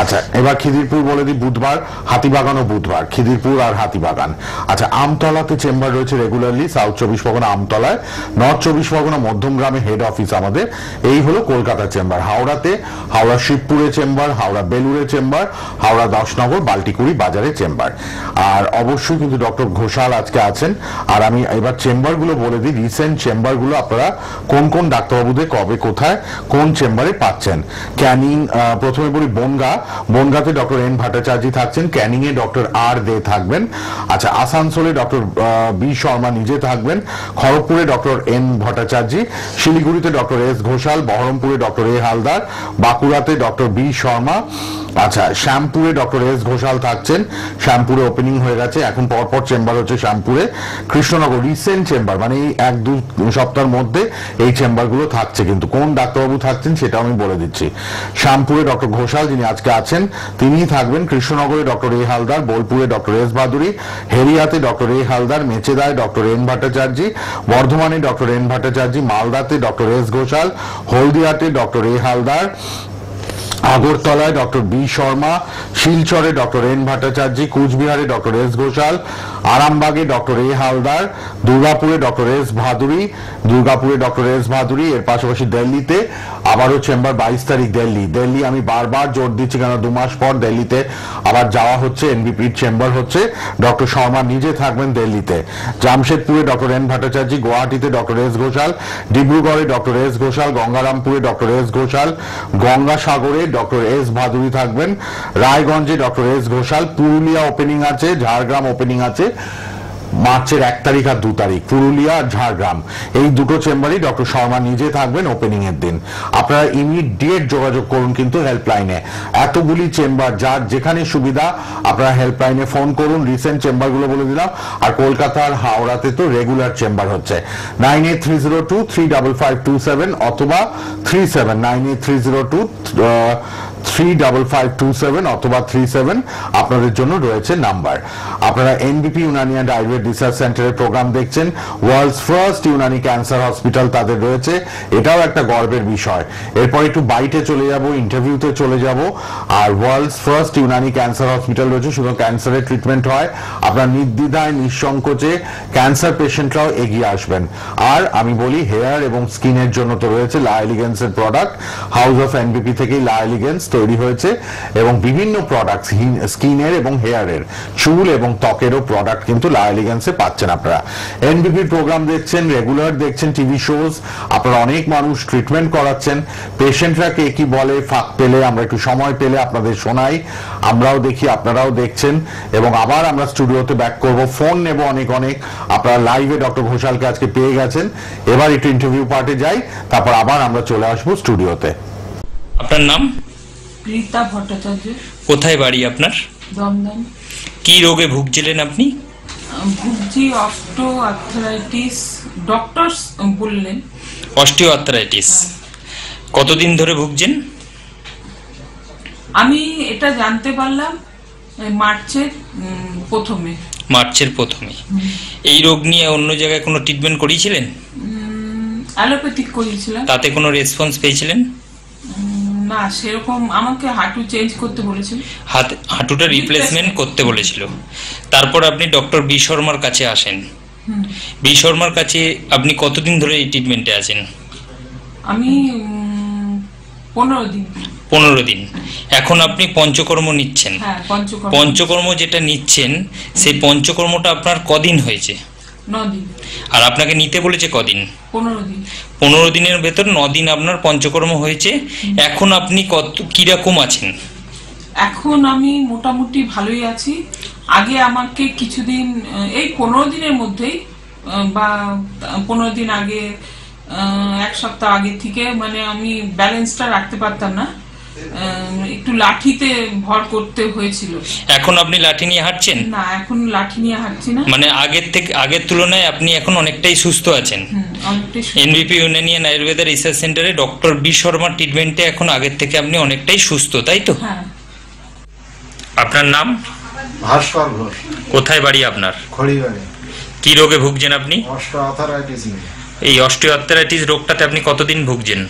আচ্ছা, এবার খিদিরপুর বলে দিই, বুধবার হাতিবাগানও বুধবার, খিদিরপুর আর হাতিবাগান। আচ্ছা, আমতলাতে চেম্বার রয়েছে রেগুলারলি, সাউথ 24 পরগনা আমতলায়, নর্থ 24 পরগনা মধ্যমগ্রামে হেড অফিস আমাদের। এই হলো কলকাতা চেম্বার। হাওড়াতে হাওড়া শিবপুরে চেম্বার, হাওড়া বেলুড়ে চেম্বার, হাওড়া দাসনগর বাল্টিকুড়ি বাজারে চেম্বার। আর অবশ্যই কিন্তু ডক্টর ঘোষাল আজকে আছেন। আর আমি এবার চেম্বারগুলো বলে দিই, রিসেন্ট চেম্বারগুলো আপনারা কোন কোন ডাক্তারবাবুদের কবে কোথায় কোন চেম্বারে পাচ্ছেন। ক্যানিং, প্রথমে বলি বনগাঁতে ডক্টর এন ভট্টাচার্য থাকছেন, ক্যানিং এ ডক্টর আর দে থাকবেন। আচ্ছা, আসানসোলে ডক্টর বি শর্মা নিজে থাকবেন, খড়গপুরে ডক্টর এন ভট্টাচার্য, শিলিগুড়িতে ডক্টর এস ঘোষাল, বহরমপুরে ডক্টর এ হালদার, বাঁকুড়াতে ডক্টর বি শর্মা। আচ্ছা, শ্যামপুরে ডক্টর এস ঘোষাল থাকছেন, শ্যামপুরে ওপেনিং হয়ে গেছে, এখন পরপর চেম্বার হচ্ছে শ্যামপুরে। কৃষ্ণনগর রিসেন্ট চেম্বার, মানে এই 1-2 সপ্তাহের মধ্যে এই চেম্বারগুলো থাকছে, কিন্তু কোন ডাক্তারবাবু থাকছেন সেটা আমি বলে দিচ্ছি। শ্যামপুরে ডক্টর ঘোষাল যিনি আজকে আছেন তিনিই থাকবেন, কৃষ্ণনগরে ডক্টর এ হালদার, বোলপুরে ডক্টর এস ভাদুরী, হেরিয়াতে ডক্টর এ হালদার, মেচেদায় ডক্টর এন ভট্টাচার্য, বর্ধমানে ডক্টর এন ভট্টাচার্য, মালদাতে ডক্টর এস ঘোষাল, হলদিয়াতে ডক্টর এ হালদার, আগরতলায় ডক্টর বি শর্মা, শিলচরে ডক্টর এন ভট্টাচার্য, কুচবিহারে ডক্টর এস ঘোষাল, আরামবাগে ডক্টর এ হালদার, দুর্গাপুরে ডক্টর এস ভাদুরী, এর পাশাপাশি দিল্লিতে আবারও চেম্বার 22 তারিখ দিল্লি আমি বারবার জোর দিচ্ছি, কেন 2 মাস পর দিল্লিতে আবার যাওয়া হচ্ছে, এনবিপির চেম্বার হচ্ছে, ডক্টর শর্মা নিজে থাকবেন দিল্লিতে। জামশেদপুরে ডক্টর এন ভট্টাচার্য, গুয়াহাটিতে ডক্টর এস ঘোষাল, ডিব্রুগড়ে ডক্টর এস ঘোষাল, গঙ্গারামপুরে ডক্টর এস ঘোষাল, গঙ্গাসাগরে ডক্টর এস ভাদুরী থাকবেন, রায়গঞ্জে doctor S Ghoshal, Purulia opening আছে, ঝাড়গ্রাম ওপেনিং আছে মার্চের 1 তারিখ আর 2 তারিখ, পুরুলিয়া আর ঝাড়গ্রাম, এই দুটো চেম্বারই ডক্টর শর্মা নিজে থাকবেন ওপেনিং এর দিন। আপনারা ইমিডিয়েট যোগাযোগ করুন কিন্তু হেল্পলাইনে, এতগুলি চেম্বার যার যেখানে সুবিধা আপনারা হেল্পলাইনে ফোন করুন। রিসেন্ট চেম্বারগুলো বলে দিলাম। আর কলকাতা আর হাওড়াতে তো রেগুলার চেম্বার হচ্ছে 9830235527 অথবা 3798302 অথবা 37 আপনাদের জন্য রয়েছে নাম্বার। আপনারা NBP Unani and Ayurveda research সেন্টারের প্রোগ্রাম দেখছেন। World's first Unani cancer hospital তাদের রয়েছে, এটাও একটা গর্বের বিষয়। এরপর একটু বাইটে চলে যাব, ইন্টারভিউতে চলে যাব। আর world's first Unani cancer hospital রয়েছে, শুধু ক্যান্সারের ট্রিটমেন্ট হয়, আপনার নির্দ্বিধায় নিঃসংকোচে ক্যান্সার পেশেন্টরাও এগিয়ে আসবেন। আর আমি বলি হেয়ার এবং স্কিনের জন্য তো রয়েছে লা এলিগেন্সের প্রোডাক্ট, হাউস অফ এনবিপি থেকেই লা এলিগেন্স তৈরি হয়েছে, এবং বিভিন্ন প্রোডাক্ট স্কিনের এবং হেয়ারের, চুল এবং ত্বকেরও প্রোডাক্ট কিন্তু লা এলিগেন্সে পাচ্ছেন। আপনারা এনবিপির প্রোগ্রাম দেখছেন, রেগুলার দেখছেন টিভি শোজ, আপনারা অনেক মানুষ ট্রিটমেন্ট করাচ্ছেন। পেশেন্টরা কে কি বলে, ফাঁক পেলে আমরা একটু সময় পেলে আপনাদের শোনাই, আমরাও দেখি, আপনারাও দেখছেন। এবং আবার আমরা স্টুডিওতে ব্যাক করব, ফোন নেব অনেক। আপনারা লাইভে ডক্টর ঘোষালকে আজকে পেয়ে গেছেন, এবার একটু ইন্টারভিউ পার্টে যাই, তারপর আবার আমরা চলে আসবো স্টুডিওতে। আপনার নাম? রীতা ভট্টাচার্য। কোথায় বাড়ি আপনার? দমদম। কি রোগে ভুগছিলেন আপনি? ভুগছি অস্টিওআর্থ্রাইটিস, ডক্টর বললেন। অস্টিওআর্থ্রাইটিস কতদিন ধরে ভুগছেন? আমি এটা জানতে পারলাম মার্চের প্রথমে। এই রোগ নিয়ে অন্য জায়গায় কোনো ট্রিটমেন্ট করিয়েছিলেন? অ্যালোপ্যাথিক করিয়েছিলাম। তাতে কোনো রেসপন্স পেয়েছিলেন? না, সেরকম আমাকে হাঁটু চেঞ্জ করতে বলেছিল, হাঁটুটা রিপ্লেসমেন্ট করতে বলেছিল। তারপর আপনি ডক্টর বি শর্মার কাছে আসেন। বি শর্মার কাছে আপনি কতদিন ধরে এই ট্রিটমেন্টে আছেন? আমি 15 দিন। 15 দিন। এখন আপনি পঞ্চকর্ম নিচ্ছেন। হ্যাঁ, পঞ্চকর্ম যেটা নিচ্ছেন সেই পঞ্চকর্মটা আপনার কদিন হয়েছে? 9 দিন। আর আপনাকে নিতে বলেছে কদিন? 15 দিন। 15 দিনের ভেতর 9 দিন আপনার পঞ্চকর্ম হয়েছে। এখন আপনি কিরকম আছেন? এখন আমি মোটামুটি ভালোই আছি। আগে আমাকে কিছুদিন, এই 15 দিনের মধ্যেই বা 15 দিন আগে, 1 সপ্তাহ আগে থেকে মানে আমি ব্যালেন্সটা রাখতে পারতাম না, একটু লাঠিতে ভর করতে হয়েছিল। এখন আপনি লাঠি নিয়ে হাঁটছেন? না, এখন লাঠি নিয়ে হাঁটছি না। মানে আগের তুলনায় আপনি এখন অনেকটাই সুস্থ আছেন। এনবিপি ইউনানিয়ান আয়ুর্বেদা রিসার্চ সেন্টারে ডক্টর বি শর্মা ট্রিটমেন্টে এখন আগের থেকে আপনি অনেকটাই সুস্থ, তাই তো? হ্যাঁ। আপনার নাম? ভাস্কর ঘোষ। কোথায় বাড়ি আপনার? খড়িবাড়ি। কি রোগে ভুগছেন আপনি? অস্টিওআর্থ্রাইটিস নিয়ে। এই অস্টিওআর্থ্রাইটিস রোগটাতে আপনি কতদিন ভুগছেন?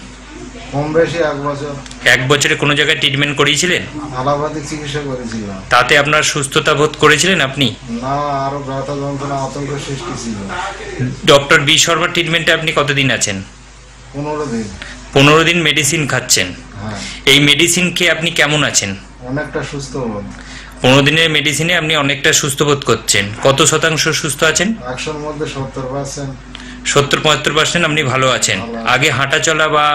কম বেশি 1 বছর। 1 বছরে কোনো জায়গায় ট্রিটমেন্ট করিয়েছিলেন? অ্যালোপ্যাথিক চিকিৎসা করেছিলাম। তাতে আপনার সুস্থতা বোধ করেছিলেন আপনি? না, আরো ব্যথা যন্ত্রণা আতঙ্ক সৃষ্টি ছিল। ডক্টর বি শর্মা ট্রিটমেন্টে আপনি কতদিন আছেন? 15 দিন। 15 দিন মেডিসিন খাচ্ছেন। হ্যাঁ। এই মেডিসিন খেয়ে আপনি কেমন আছেন? অনেকটা সুস্থ বোধ। 15 দিনের মেডিসিনে আপনি অনেকটা সুস্থ বোধ করছেন। কত শতাংশ সুস্থ আছেন? 100-র মধ্যে 70%। 70-75% আপনি ভালো আছেন। আগে হাঁটা চলা বা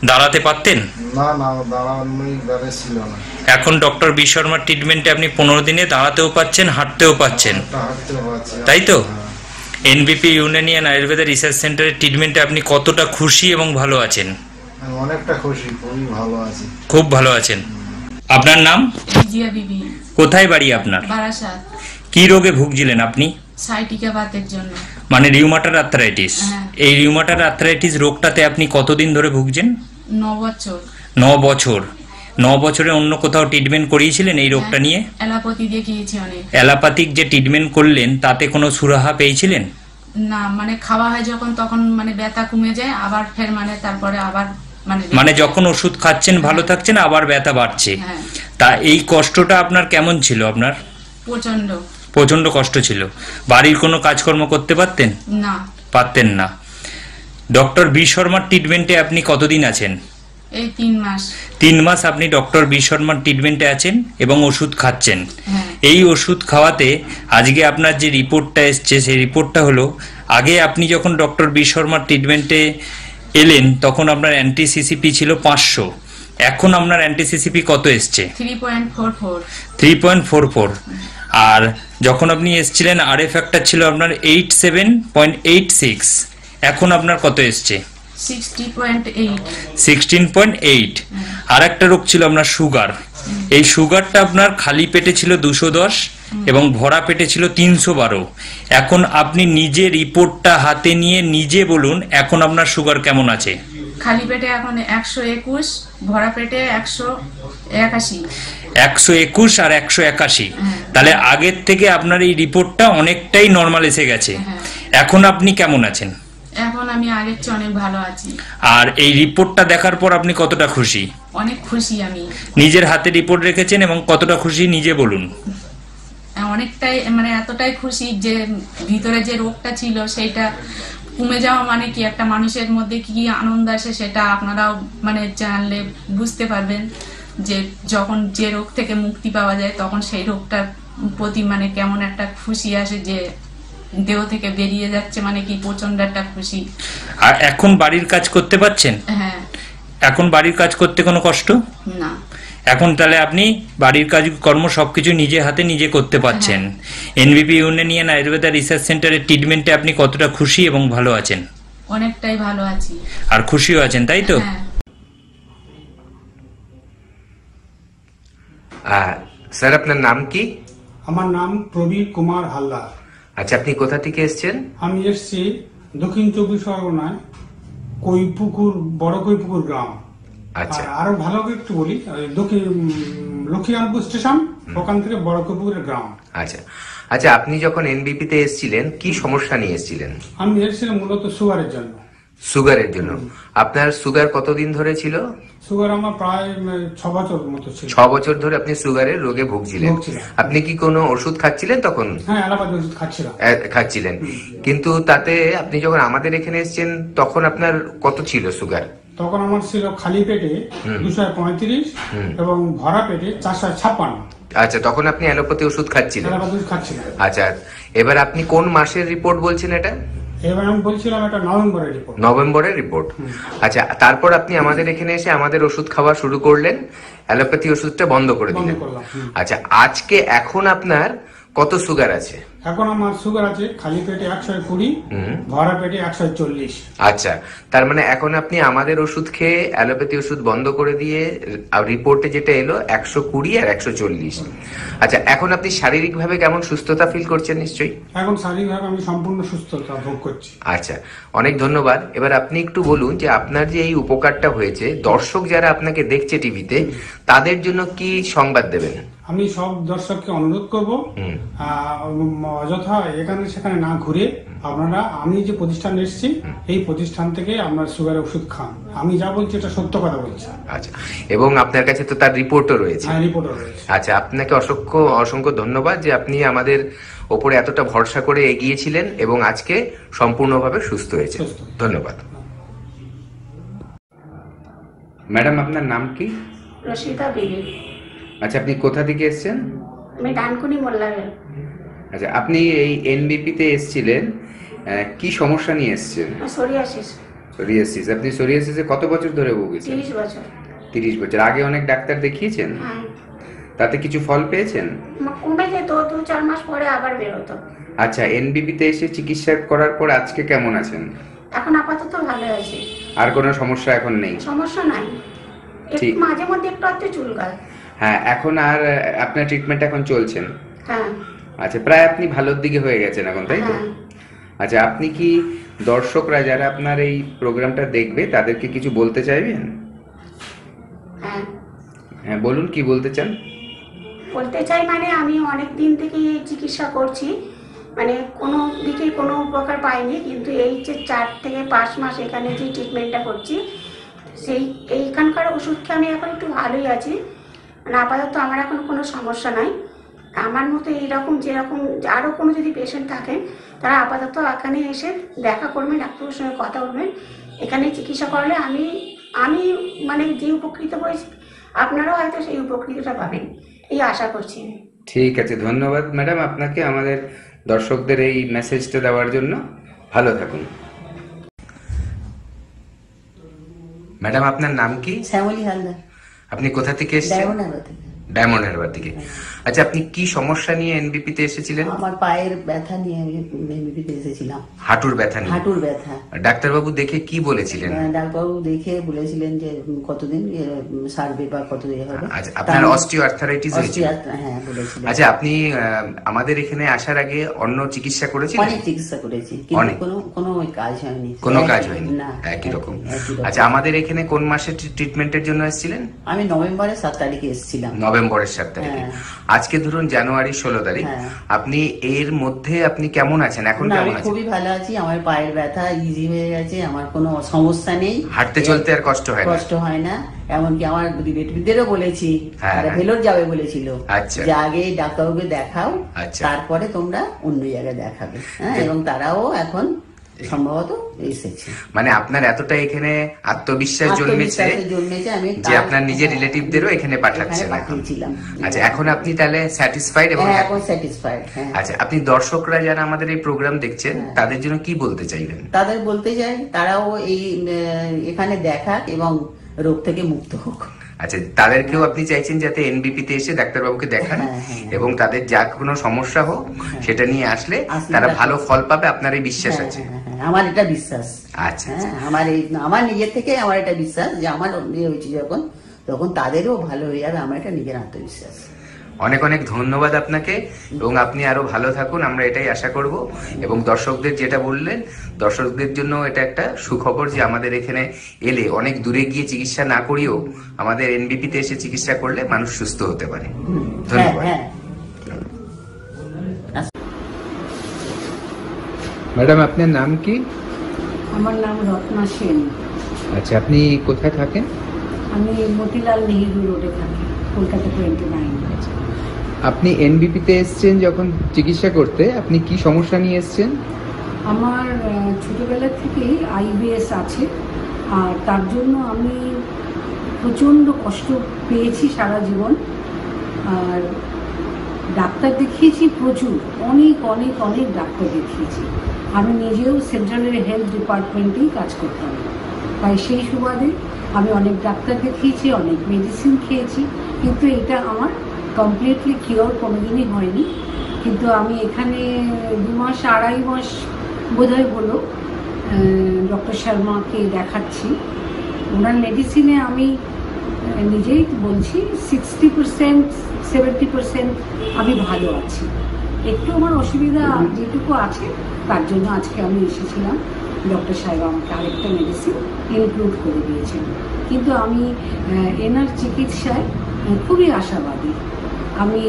দাঁড়াতে পারতেন? না, দাঁড়ানোই ব্যালেন্স ছিল না। এখন ডক্টর বি শর্মার ট্রিটমেন্টে আপনি 15 দিনে দাঁড়াতেও পাচ্ছেন, হাঁটতেও পাচ্ছেন, তাই তো? এনবিপি ইউনানিয়ান আয়ুর্বেদা রিসার্চ সেন্টারের ট্রিটমেন্টে আপনি কতটা খুশি এবং ভালো আছেন? অনেকটা খুশি, খুবই ভালো আছি। খুব ভালো আছেন। আপনার নাম? জিয়া বিবি। কোথায় বাড়ি আপনার? বারাসাত। কি রোগে ভুগছিলেন আপনি? সাইটিকা বাতের জন্য। মানে রিউমাটয়েড আর্থ্রাইটিস। হ্যাঁ। এই রিউমাটয়েড আর্থ্রাইটিস রোগটাতে আপনি কতদিন ধরে ভুগছেন? 9 বছর। 9 বছর। 9 বছরে অন্য কোথাও ট্রিটমেন্ট করিয়েছিলেন এই রোগটা নিয়ে? অ্যালোপ্যাথি দিয়ে গিয়েছি অনেক। অ্যালোপ্যাথিক যে ট্রিটমেন্ট করলেন তাতে কোনো সুরাহা পেয়েছিলেন? না, মানে খাওয়া হয় যখন তখন মানে ব্যথা কমে যায়, আবার ফের মানে তারপরে আবার মানে যখন ওষুধ খাচ্ছেন ভালো থাকছেন, আবার ব্যথা বাড়ছে। হ্যাঁ। তা এই কষ্টটা আপনার কেমন ছিল? আপনার প্রচন্ড কষ্ট ছিল। বাড়ির কোনো কাজকর্ম করতে পারতেন? না, পারতেন না। ডক্টর বি শর্মার ট্রিটমেন্টে আপনি কতদিন আছেন? এই 3 মাস। 3 মাস আপনি ডক্টর বি শর্মার ট্রিটমেন্টে আছেন এবং ওষুধ খাচ্ছেন। হ্যাঁ। এই ওষুধ খাওয়াতে আজকে আপনার যে রিপোর্টটা এসছে সেই রিপোর্টটা হলো, আগে আপনি যখন ডক্টর বি শর্মার ট্রিটমেন্টে এলেন তখন আপনার অ্যান্টি-সিসিপি ছিল 500, এখন আপনার অ্যান্টি-সিসিপি কত এসছে? 3.44। আর যখন আপনি এসছিলেন আরএ ফ্যাক্টর ছিল আপনার 87.86, এখন আপনার কত এসছে? 16.8। আর একটা রোগ ছিল আপনার সুগার। এই সুগারটা আপনার খালি পেটে ছিল 210 এবং ভরা পেটে ছিল 312। এখন আপনি নিজে রিপোর্টটা হাতে নিয়ে নিজে বলুন এখন আপনার সুগার কেমন আছে? খালি পেটে এখন 121, ভরা পেটে 181। 121 আর 181। তাহলে আগের থেকে আপনার এই রিপোর্টটা অনেকটাই নরমাল এসে গেছে। এখন আপনি কেমন আছেন? এখন আমি আগের চেয়ে অনেক ভালো আছি। আর এই রিপোর্টটা দেখার পর আপনি কতটা খুশি? অনেক খুশি আমি। নিজের হাতে রিপোর্ট রেখেছেন এবং কতটা খুশি নিজে বলুন। অনেকটাই, মানে এতটাই খুশি যে ভিতরে যে রোগটা ছিল সেটা কমে যাওয়া মানে কি একটা মানুষের মধ্যে কি আনন্দ আসে সেটা আপনারাও মানে জানলে বুঝতে পারবেন, যে যখন যে রোগ থেকে মুক্তি পাওয়া যায় তখন সেই রোগটার প্রতি মানে কেমন একটা খুশি আসে, যে দেহ থেকে বেরিয়ে যাচ্ছে মানে কি প্রচন্ড একটা খুশি। আর এখন বাড়ির কাজ করতে পারছেন? হ্যাঁ। এখন বাড়ির কাজ করতে কোনো কষ্ট না। এখন তাহলে আপনি বাড়ির কাজ কর্ম সবকিছু নিজে হাতে নিজে করতে পারছেন। এনবিপি ইউনানিয়ান আয়ুর্বেদা রিসার্চ সেন্টারের ট্রিটমেন্টে আপনি কতটা খুশি এবং ভালো আছেন? অনেকটাই ভালো আছি। আর খুশিও আছেন, তাই তো? স্যার আপনার নাম কি? আমার নাম প্রবীর কুমার হালদার। আচ্ছা, আপনি কোথা থেকে এসেছেন? আমি এসেছি দক্ষিণ 24 পরগনায় কৈপুকুর, বড় কৈপুকুর গ্রাম। আচ্ছা, আরো ভালো করে একটু বলি, দক্ষিণ লক্ষ্মীরামপুর স্টেশন, ওখান থেকে বড় কৈপুকুরের গ্রাম। আচ্ছা আচ্ছা, আপনি যখন এনবিপি তে এসেছিলেন কি সমস্যা নিয়ে এসেছিলেন? আমি এসেছিলাম মূলত সুগারের জন্য। সুগারের জন্য? আপনার সুগার কতদিন ধরে ছিল? সুগার আমার প্রায় 6 বছর মতো ছিল। 6 বছর ধরে আপনি সুগারের রোগে ভুগছিলেন। আপনি কি কোনো ওষুধ খাচ্ছিলেন তখন? হ্যাঁ, অ্যালোপ্যাথি ওষুধ খাচ্ছিলেন। কিন্তু তাতে আপনি যখন আমাদের এখানে এসেছেন তখন আপনার কত ছিল সুগার? তখন আমার ছিল খালি পেটে 235 এবং ভরা পেটে 456। আচ্ছা, তখন আপনি অ্যালোপ্যাথি ওষুধ খাচ্ছিলেন? খাচ্ছিলাম। আচ্ছা, এবার আপনি কোন মাসের রিপোর্ট বলছেন এটা? এবার আমি বলছিলাম এটা নভেম্বরের রিপোর্ট। নভেম্বরের রিপোর্ট। আচ্ছা, তারপর আপনি আমাদের এখানে এসে আমাদের ওষুধ খাওয়া শুরু করলেন, অ্যালোপ্যাথি ওষুধটা বন্ধ করে দিলেন। আচ্ছা, আজকে এখন আপনার কত সুগার আছে? এখন আমার সুগার আছে খালি পেটে 120, ভরা পেটে 140। আচ্ছা, তার মানে এখন আপনি আমাদের ওষুধ খেয়ে অ্যালোপ্যাথি ওষুধ বন্ধ করে দিয়ে রিপোর্টে যেটা এলো 120 আর 140। আচ্ছা, এখন আপনি শারীরিকভাবে কেমন সুস্থতা ফিল করছেন? নিশ্চয়ই এখন শারীরিকভাবে আমি সম্পূর্ণ সুস্থতা ভোগ করছি। আচ্ছা, অনেক ধন্যবাদ। এবার আপনি একটু বলুন যে আপনার যে এই উপকারটা হয়েছে, দর্শক যারা আপনাকে দেখছে টিভিতে, তাদের জন্য কি সংবাদ দেবেন? আমি সব দর্শককে অনুরোধ করব অযথা এখানে সেখানে না ঘুরে আপনারা আমি যে প্রতিষ্ঠানে এসেছি এই প্রতিষ্ঠান থেকে আপনার সুগারের ওষুধ খান। আমি যা বলছি এটা সত্য কথা বলছি। আচ্ছা, এবং আপনার কাছে তো তার রিপোর্টও রয়েছে? হ্যাঁ, রিপোর্টও রয়েছে। আচ্ছা, আপনাকে অসংখ্য অসংখ্য ধন্যবাদ যে আপনি আমাদের ওপরে এতটা ভরসা করে এগিয়েছিলেন এবং আজকে সম্পূর্ণভাবে সুস্থ হয়েছে। ধন্যবাদ। ম্যাডাম, আপনার নাম কি? রশিদা বিবি। আচ্ছা, আপনি কোথা থেকে এসেছেন? আমি ডানকুনি মোল্লাবেল। আচ্ছা, আপনি এই এনবিপি তে এসেছিলেন, কি সমস্যা নিয়ে এসেছেন? সোরিয়াসিস। সোরিয়াসিস। আপনি সোরিয়াসিসে কত বছর ধরে ভুগছেন? 30 বছর। 30 বছর। আগে অনেক ডাক্তার দেখিয়েছেন? হ্যাঁ। তাতে কিছু ফল পেয়েছেন? কমে যেত, 2-4 মাস পরে আবার বেরোতো। আচ্ছা, এনবিপি তে এসে চিকিৎসা করার পর আজকে কেমন আছেন? এখন আপাতত ভালো আছি। আর কোনো সমস্যা এখন নেই? সমস্যা নাই, একটু মাঝে মধ্যে একটু চুলকায়। হ্যাঁ, এখন আর আপনার ট্রিটমেন্ট এখন চলছেন? হ্যাঁ। আচ্ছা, প্রায় আপনি ভালোর দিকে হয়ে গেছেন এখন, তাই তো? আচ্ছা, আপনি কি দর্শকরা যারা আপনার এই প্রোগ্রামটা দেখবে তাদেরকে কিছু বলতে চাইবেন? হ্যাঁ, বলুন, কি বলতে চান? বলতে চাই মানে আমি অনেক দিন থেকে এই চিকিৎসা করছি, মানে কোনো দিকে কোনো উপকার পাইনি, কিন্তু এই যে 4 থেকে 5 মাস এখানে যে ট্রিটমেন্টটা করছি এইখানকার ওষুধ খেয়ে আমি এখন একটু ভালোই আছি। মানে আপাতত আমার এখন কোনো সমস্যা নাই। আমার মতো এইরকম যেরকম আরও কোনো যদি পেশেন্ট থাকেন তারা আপাতত এখানে এসে দেখা করবেন, ডাক্তারের সঙ্গে কথা বলবেন। এখানে চিকিৎসা করলে আমি মানে যে উপকৃত হয়েছি আপনারাও হয়তো সেই উপকৃতটা পাবেন, এই আশা করছি। ঠিক আছে, ধন্যবাদ ম্যাডাম আপনাকে আমাদের দর্শকদের এই মেসেজটা দেওয়ার জন্য। ভালো থাকুন। ম্যাডাম, আপনার নাম কি? শ্যামলী হালদার। আপনি কোথা থেকে এসেছেন? ডায়মন্ড হারবার থেকে। আচ্ছা, আপনি কি সমস্যা নিয়ে এনবিপি তে এসেছিলেন? আমার পায়ের ব্যথা নিয়ে আমি এনবিপি তে এসেছিলাম। হাঁটুর ব্যথা নিয়ে? হাঁটুর ব্যথা। ডাক্তারবাবু দেখে কি বলেছিলেন? ডাক্তারবাবু দেখে বলেছিলেন যে কতদিন সারবে বা কত হবে। আচ্ছা, আপনার অস্টিও আর্থারাইটিস হয়েছে? হ্যাঁ, বলেছিলেন। আচ্ছা, আপনি আমাদের এখানে আসার আগে অন্য চিকিৎসা করেছিলেন? অনেক চিকিৎসা করেছি, কিন্তু কোনো কাজ হয়নি। কোনো কাজ হয়নি? একই রকম। আচ্ছা, আমাদের এখানে কোন মাসে ট্রিটমেন্টের জন্য এসেছিলেন? আমি নভেম্বরের 7 তারিখে এসেছিলাম। নভেম্বরের 7 তারিখে। আজকে ধরুন জানুয়ারি 16 তারিখ। আপনি এর মধ্যে আপনি কেমন আছেন এখন? কেমন আছেন? খুবই ভালো আছি। আমার পায়ের ব্যথা ইজি হয়ে গেছে, আমার কোনো সমস্যা নেই, হাঁটতে চলতে আর কষ্ট হয় না। এমনকি আমার রিলেটিভদেরও বলেছি, তারা ভেলোর যাবে বলেছিল, যে আগে ডাক্তারবাবুকে দেখাও, তারপরে তোমরা অন্য জায়গায় দেখাবে। হ্যাঁ, এবং তারাও এখন সম্ভবত এসেছে। মানে আপনার এতটা এখানে আত্মবিশ্বাস জন্মেছে যে আপনার নিজের রিলেটিভদেরও এখানে পাঠাচ্ছেন এখন। আচ্ছা, এখন আপনি তাহলে স্যাটিসফাইড? এবং এখন স্যাটিসফাইড। আচ্ছা, আপনি দর্শকরা যারা আমাদের এই প্রোগ্রাম দেখছেন তাদের জন্য কি বলতে চাইবেন? তাদের বলতে চাই তারাও এই এখানে দেখাক এবং রোগ থেকে মুক্ত হোক। আচ্ছা, তাদেরকেও আপনি চাইছেন যাতে এনবিপি তে এসে ডাক্তারবাবুকে দেখান এবং তাদের যা কোনো সমস্যা হোক সেটা নিয়ে আসলে তারা ভালো ফল পাবে, আপনার এই বিশ্বাস আছে? আমার এটা বিশ্বাস। আচ্ছা, আমার নিজের থেকে আমার এটা বিশ্বাস যে আমার হয়েছে তখন তাদেরও ভালো হয়ে যাবে, আমার এটা নিজের আত্মবিশ্বাস। অনেক অনেক ধন্যবাদ আপনাকে, এবং আপনি আরো ভালো থাকুন, আমরা এটাই আশা করব। এবং দর্শকদের যেটা বললেন, দর্শকদের জন্য এটা একটা সুখবর যে আমাদের এখানে এলে অনেক দূরে গিয়ে চিকিৎসা না করিয়েও আমাদের এনবিপি তে এসে চিকিৎসা করলে মানুষ সুস্থ হতে পারে। ধন্যবাদ। ম্যাডাম, আপনার নাম কি? আমার নাম রত্না সেন। আচ্ছা, আপনি কোথায় থাকেন? আমি মতিলাল নেহেরু রোডে থাকি, কলকাতা 29। আপনি এনবিপি তে এসেছেন যখন চিকিৎসা করতে, আপনি কি সমস্যা নিয়ে এসেছেন? আমার ছোটবেলা থেকেই আইবিএস আছে, আর তার জন্য আমি প্রচণ্ড কষ্ট পেয়েছি সারা জীবন। আর ডাক্তার দেখিয়েছি প্রচুর, অনেক অনেক অনেক ডাক্তার দেখিয়েছি। আমি নিজেও সেন্ট্রালের হেলথ ডিপার্টমেন্টেই কাজ করতাম, তাই সেই সুবাদে আমি অনেক ডাক্তার দেখিয়েছি, অনেক মেডিসিন খেয়েছি, কিন্তু এটা আমার কমপ্লিটলি কিওর কোনোদিনই হয়নি। কিন্তু আমি এখানে 2 মাস 2.5 মাস বোধহয় হলো ডক্টর শর্মাকে দেখাচ্ছি। ওনার মেডিসিনে আমি নিজেই বলছি 60% 70% আমি ভালো আছি। একটু আমার অসুবিধা যেটুকু আছে তার জন্য আজকে আমি এসেছিলাম। ডক্টর সাহেব আমাকে আরেকটা মেডিসিন ইনক্লুড করে দিয়েছেন, কিন্তু আমি এনার চিকিৎসায় খুবই আশাবাদী। আমি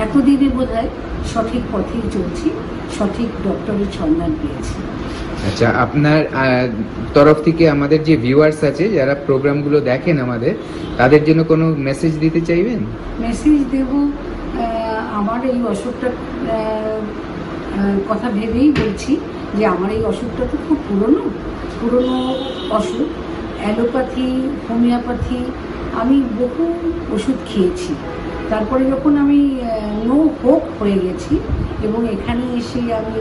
এতদিনে বোধহয় সঠিক পথেই চলছি, সঠিক ডক্টরের সন্ধান পেয়েছি। আচ্ছা, আপনার তরফ থেকে আমাদের যে ভিউয়ার্স আছে যারা প্রোগ্রামগুলো দেখেন আমাদের, তাদের জন্য কোনো মেসেজ দিতে চাইবেন? মেসেজ দেব, আমার এই অসুখটার কথা ভেবেই বলছি যে আমার এই অসুখটা তো খুব পুরনো অসুখ। অ্যালোপ্যাথি, হোমিওপ্যাথি, আমি বহু ওষুধ খেয়েছি। তারপরে যখন আমি নো হোপ হয়ে গেছি এবং এখানে এসে আমি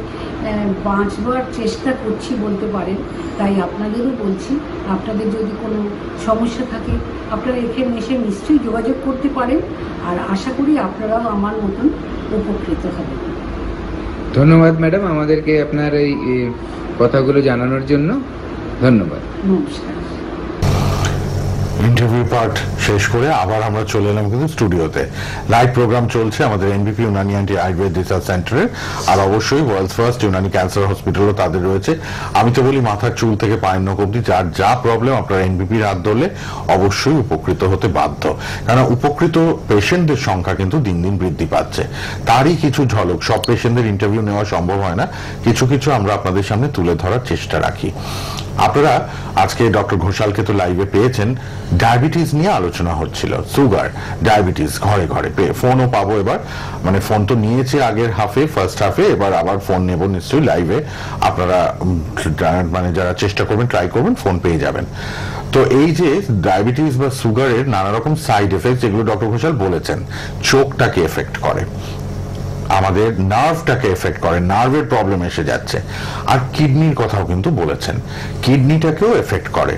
বাঁচবার চেষ্টা করছি বলতে পারেন, তাই আপনাদেরও বলছি, আপনাদের যদি কোনো সমস্যা থাকে আপনারা এখানে এসে নিশ্চয়ই যোগাযোগ করতে পারেন। আর আশা করি আপনারাও আমার মতন উপকৃত হবেন। ধন্যবাদ ম্যাডাম আমাদেরকে আপনার এই কথাগুলো জানানোর জন্য। ধন্যবাদ। নমস্কার। ইন্টারভিউ পার্ট শেষ করে আবার আমরা চলে এলাম কিন্তু স্টুডিওতে। লাইভ প্রোগ্রাম চলছে আমাদের এনবিপি ইউনানি অ্যান্ড আয়ুর্বেদ রিসার্চ সেন্টারের, আর অবশ্যই ওয়ার্ল্ডস ফার্স্ট ইউনানি ক্যান্সার হসপিটালও তাদের রয়েছে। আমি তো বলি মাথার চুল থেকে পায়ের নখ অবধি যার যা প্রবলেম আপনার এনবিপির হাত ধরলে অবশ্যই উপকৃত হতে বাধ্য, কারণ উপকৃত পেশেন্টদের সংখ্যা কিন্তু দিন দিন বৃদ্ধি পাচ্ছে। তারই কিছু ঝলক, সব পেশেন্টদের ইন্টারভিউ নেওয়া সম্ভব হয় না, কিছু কিছু আমরা আপনাদের সামনে তুলে ধরার চেষ্টা রাখি। আপনারা আজকে ডক্টর ঘোষালকে তো লাইভে পেয়েছেন, ডায়াবেটিস নিয়ে আলোচনা হচ্ছিল, সুগার, ডায়াবেটিস ঘরে ঘরে। ফোনও পাবো এবার, মানে ফোন তো নিয়েছে আগের হাফে, ফার্স্ট হাফে, এবার আবার ফোন নেব নিশ্চয়ই লাইভে। আপনারা মানে যারা চেষ্টা করবেন, ট্রাই করবেন, ফোন পেয়ে যাবেন। তো এই যে ডায়াবেটিস বা সুগারের নানা রকম সাইড এফেক্ট যেগুলো ডক্টর ঘোষাল বলেছেন, চোখটাকে এফেক্ট করে, আমাদের নার্ভটাকে এফেক্ট করে, নার্ভের প্রবলেম এসে যাচ্ছে, আর কিডনির কথাও কিন্তু বলেছেন, কিডনিটাকেও এফেক্ট করে।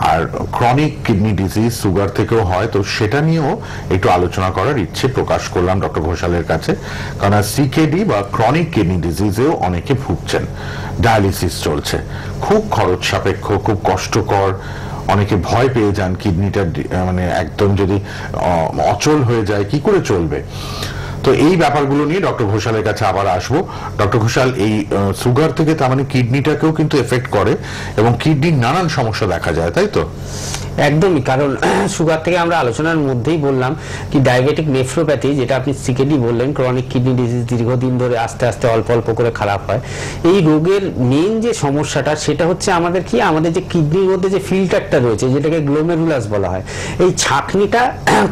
আর ক্রনিক কিডনি ডিজিজ সুগার থেকেও হয়, তো সেটা নিয়েও একটু আলোচনা করার ইচ্ছে প্রকাশ করলাম ডক্টর ঘোষালের কাছে। কারণ সিকেডি বা ক্রনিক কিডনি ডিজিজেও অনেকে ভুগছেন, ডায়ালিসিস চলছে, খুব খরচ সাপেক্ষ, খুব কষ্টকর, অনেকে ভয় পেয়ে যান কিডনিটা মানে একদম যদি অচল হয়ে যায় কি করে চলবে। তো এই ব্যাপারগুলো নিয়ে ডক্টর ঘোষালের কাছে আবার আসবো। ডক্টর ঘোষাল, এই সুগার থেকে তার মানে কিডনিটাকেও কিন্তু এফেক্ট করে এবং কিডনির নানান সমস্যা দেখা যায়, তাই তো? একদমই, কারণ সুগার থেকে আমরা আলোচনার মধ্যেই বললাম কি ডায়াবেটিক নেফ্রোপ্যাথি, যেটা আপনি সিকেডি বললেন, ক্রনিক কিডনি ডিজিজ, দীর্ঘদিন ধরে আস্তে আস্তে অল্প অল্প করে খারাপ হয়। এই রোগের মেইন যে সমস্যাটা সেটা হচ্ছে আমাদের কি, আমাদের যে কিডনির মধ্যে যে ফিল্টারটা রয়েছে যেটাকে গ্লোমেরুলাস বলা হয়, এই ছাঁকনিটা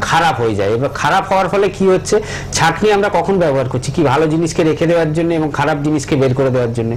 খারাপ হয়ে যায়। এবার খারাপ হওয়ার ফলে কি হচ্ছে, ছাঁকনি আমরা কখন ব্যবহার করছি কি ভালো জিনিসকে রেখে দেওয়ার জন্য এবং খারাপ জিনিসকে বের করে দেওয়ার জন্য।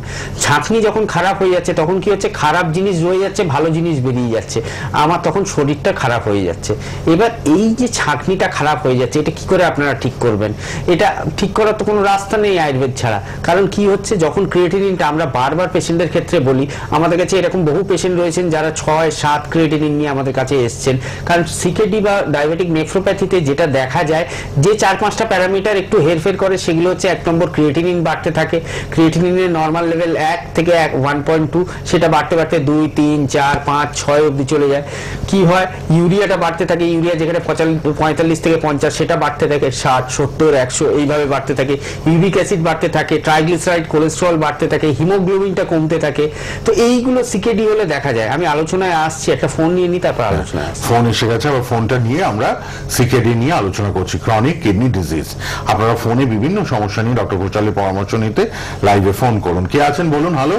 ছাঁকনি যখন খারাপ হয়ে যাচ্ছে তখন কি হচ্ছে, খারাপ জিনিস রয়ে যাচ্ছে, ভালো জিনিস বেরিয়ে যাচ্ছে, আমার তখন শরীরটা খারাপ হয়ে যাচ্ছে। এবার এই যে ছাঁকনিটা খারাপ হয়ে যাচ্ছে, এটা কি করে আপনারা ঠিক করবেন? এটা ঠিক করার তো কোনো রাস্তা নেই আয়ুর্বেদ ছাড়া। কারণ কি হচ্ছে, যখন ক্রিয়েটিনিনটা আমরা বারবার পেশেন্টদের ক্ষেত্রে বলি, আমাদের কাছে এরকম বহু পেশেন্ট রয়েছেন যারা 6-7 ক্রিয়েটিনিন নিয়ে আমাদের কাছে এসছেন। কারণ সিকেডি বা ডায়াবেটিক নেফ্রোপ্যাথিতে যেটা দেখা যায়, যে 4-5টা প্যারামিটার একটু হেরফের করে, সেগুলো হচ্ছে 1 নম্বর ক্রিয়েটিনিন বাড়তে থাকে, ক্রিয়েটিনিনের নর্মাল লেভেল 1 থেকে 1.2, সেটা বাড়তে বাড়তে 2, 3, 4, 5, 6 অবধি চলে যায়। কি হয়, ইউরিয়াটা বাড়তে থাকে, ইউরিয়া যেখানে 45 থেকে 50 সেটা বাড়তে থাকে 60, 70, 100 এইভাবে বাড়তে থাকে, ইউরিক অ্যাসিড বাড়তে থাকে, ট্রাইগ্লিসারাইড, কোলেস্টেরল বাড়তে থাকে, হিমোগ্লোবিনটা কমতে থাকে। তো এইগুলো সিকেডি হলে দেখা যায়। আমি আলোচনায় আসছি, একটা ফোন নিয়ে নিই, তারপর আলোচনায় আসছি। ফোন এসে গেছে, আবার ফোনটা নিয়ে আমরা সিকেডি নিয়ে আলোচনা করছি, ক্রনিক কিডনি ডিজিজ। আপনারা ফোনে বিভিন্ন সমস্যা নিয়ে ডক্টর ঘোষালের পরামর্শ নিতে লাইভে ফোন করুন। কে আছেন বলুন? হ্যালো,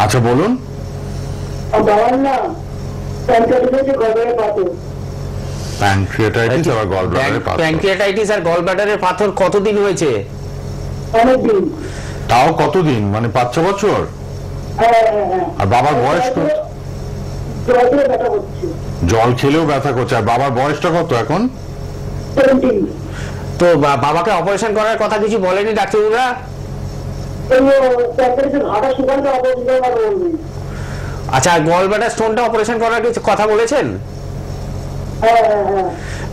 আচ্ছা বলুন। প্যানক্রিয়াটাইটিস আর গলব্লাডারের পাথর। প্যানক্রিয়াটাইটিস আর গলব্লাডারের পাথর কতদিন হয়েছে? তাও কতদিন, মানে 5-6 বছর? আর বাবার বয়স কত? জল খেলেও ব্যথা করছে। আর বাবার বয়সটা কত এখন? তো বাবাকে অপারেশন করার কথা কিছু বলেনি ডাক্তারবাবুরা? আচ্ছা, গলব্লাডার স্টোনটা অপারেশন করার কিছু কথা বলেছেন?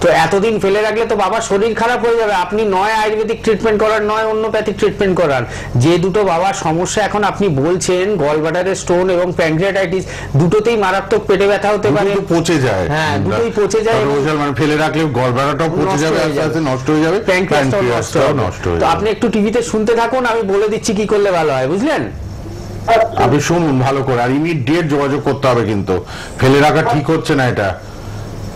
তো এতদিন ফেলে রাখলে তো বাবার শরীর খারাপ হয়ে যাবে। আপনি নয় আয়ুর্বেদিক ট্রিটমেন্ট করার, নয় হোমিওপ্যাথিক ট্রিটমেন্ট করার। যে দুটো বাবার সমস্যা এখন আপনি বলছেন, গলব্লাডারের স্টোন এবং প্যানক্রিয়াটাইটিস, দুটোতেই মারাত্মক পেটে ব্যথা হতে পারে, পচে যায়। হ্যাঁ, দুটোই পচে যায়। মানে ফেলে রাখলে গলব্লাডারটাও পচে যাবে, আস্তে আস্তে নষ্ট হয়ে যাবে, প্যানক্রিয়াসটাও নষ্ট হয়ে যাবে। তো আপনি একটু টিভিতে শুনতে থাকুন, আমি বলে দিচ্ছি কি করলে ভালো হয়, বুঝলেন? আপনি শুনুন ভালো করে, আর ইমিডিয়েট যোগাযোগ করতে হবে, কিন্তু ফেলে রাখা ঠিক হচ্ছে না। এটা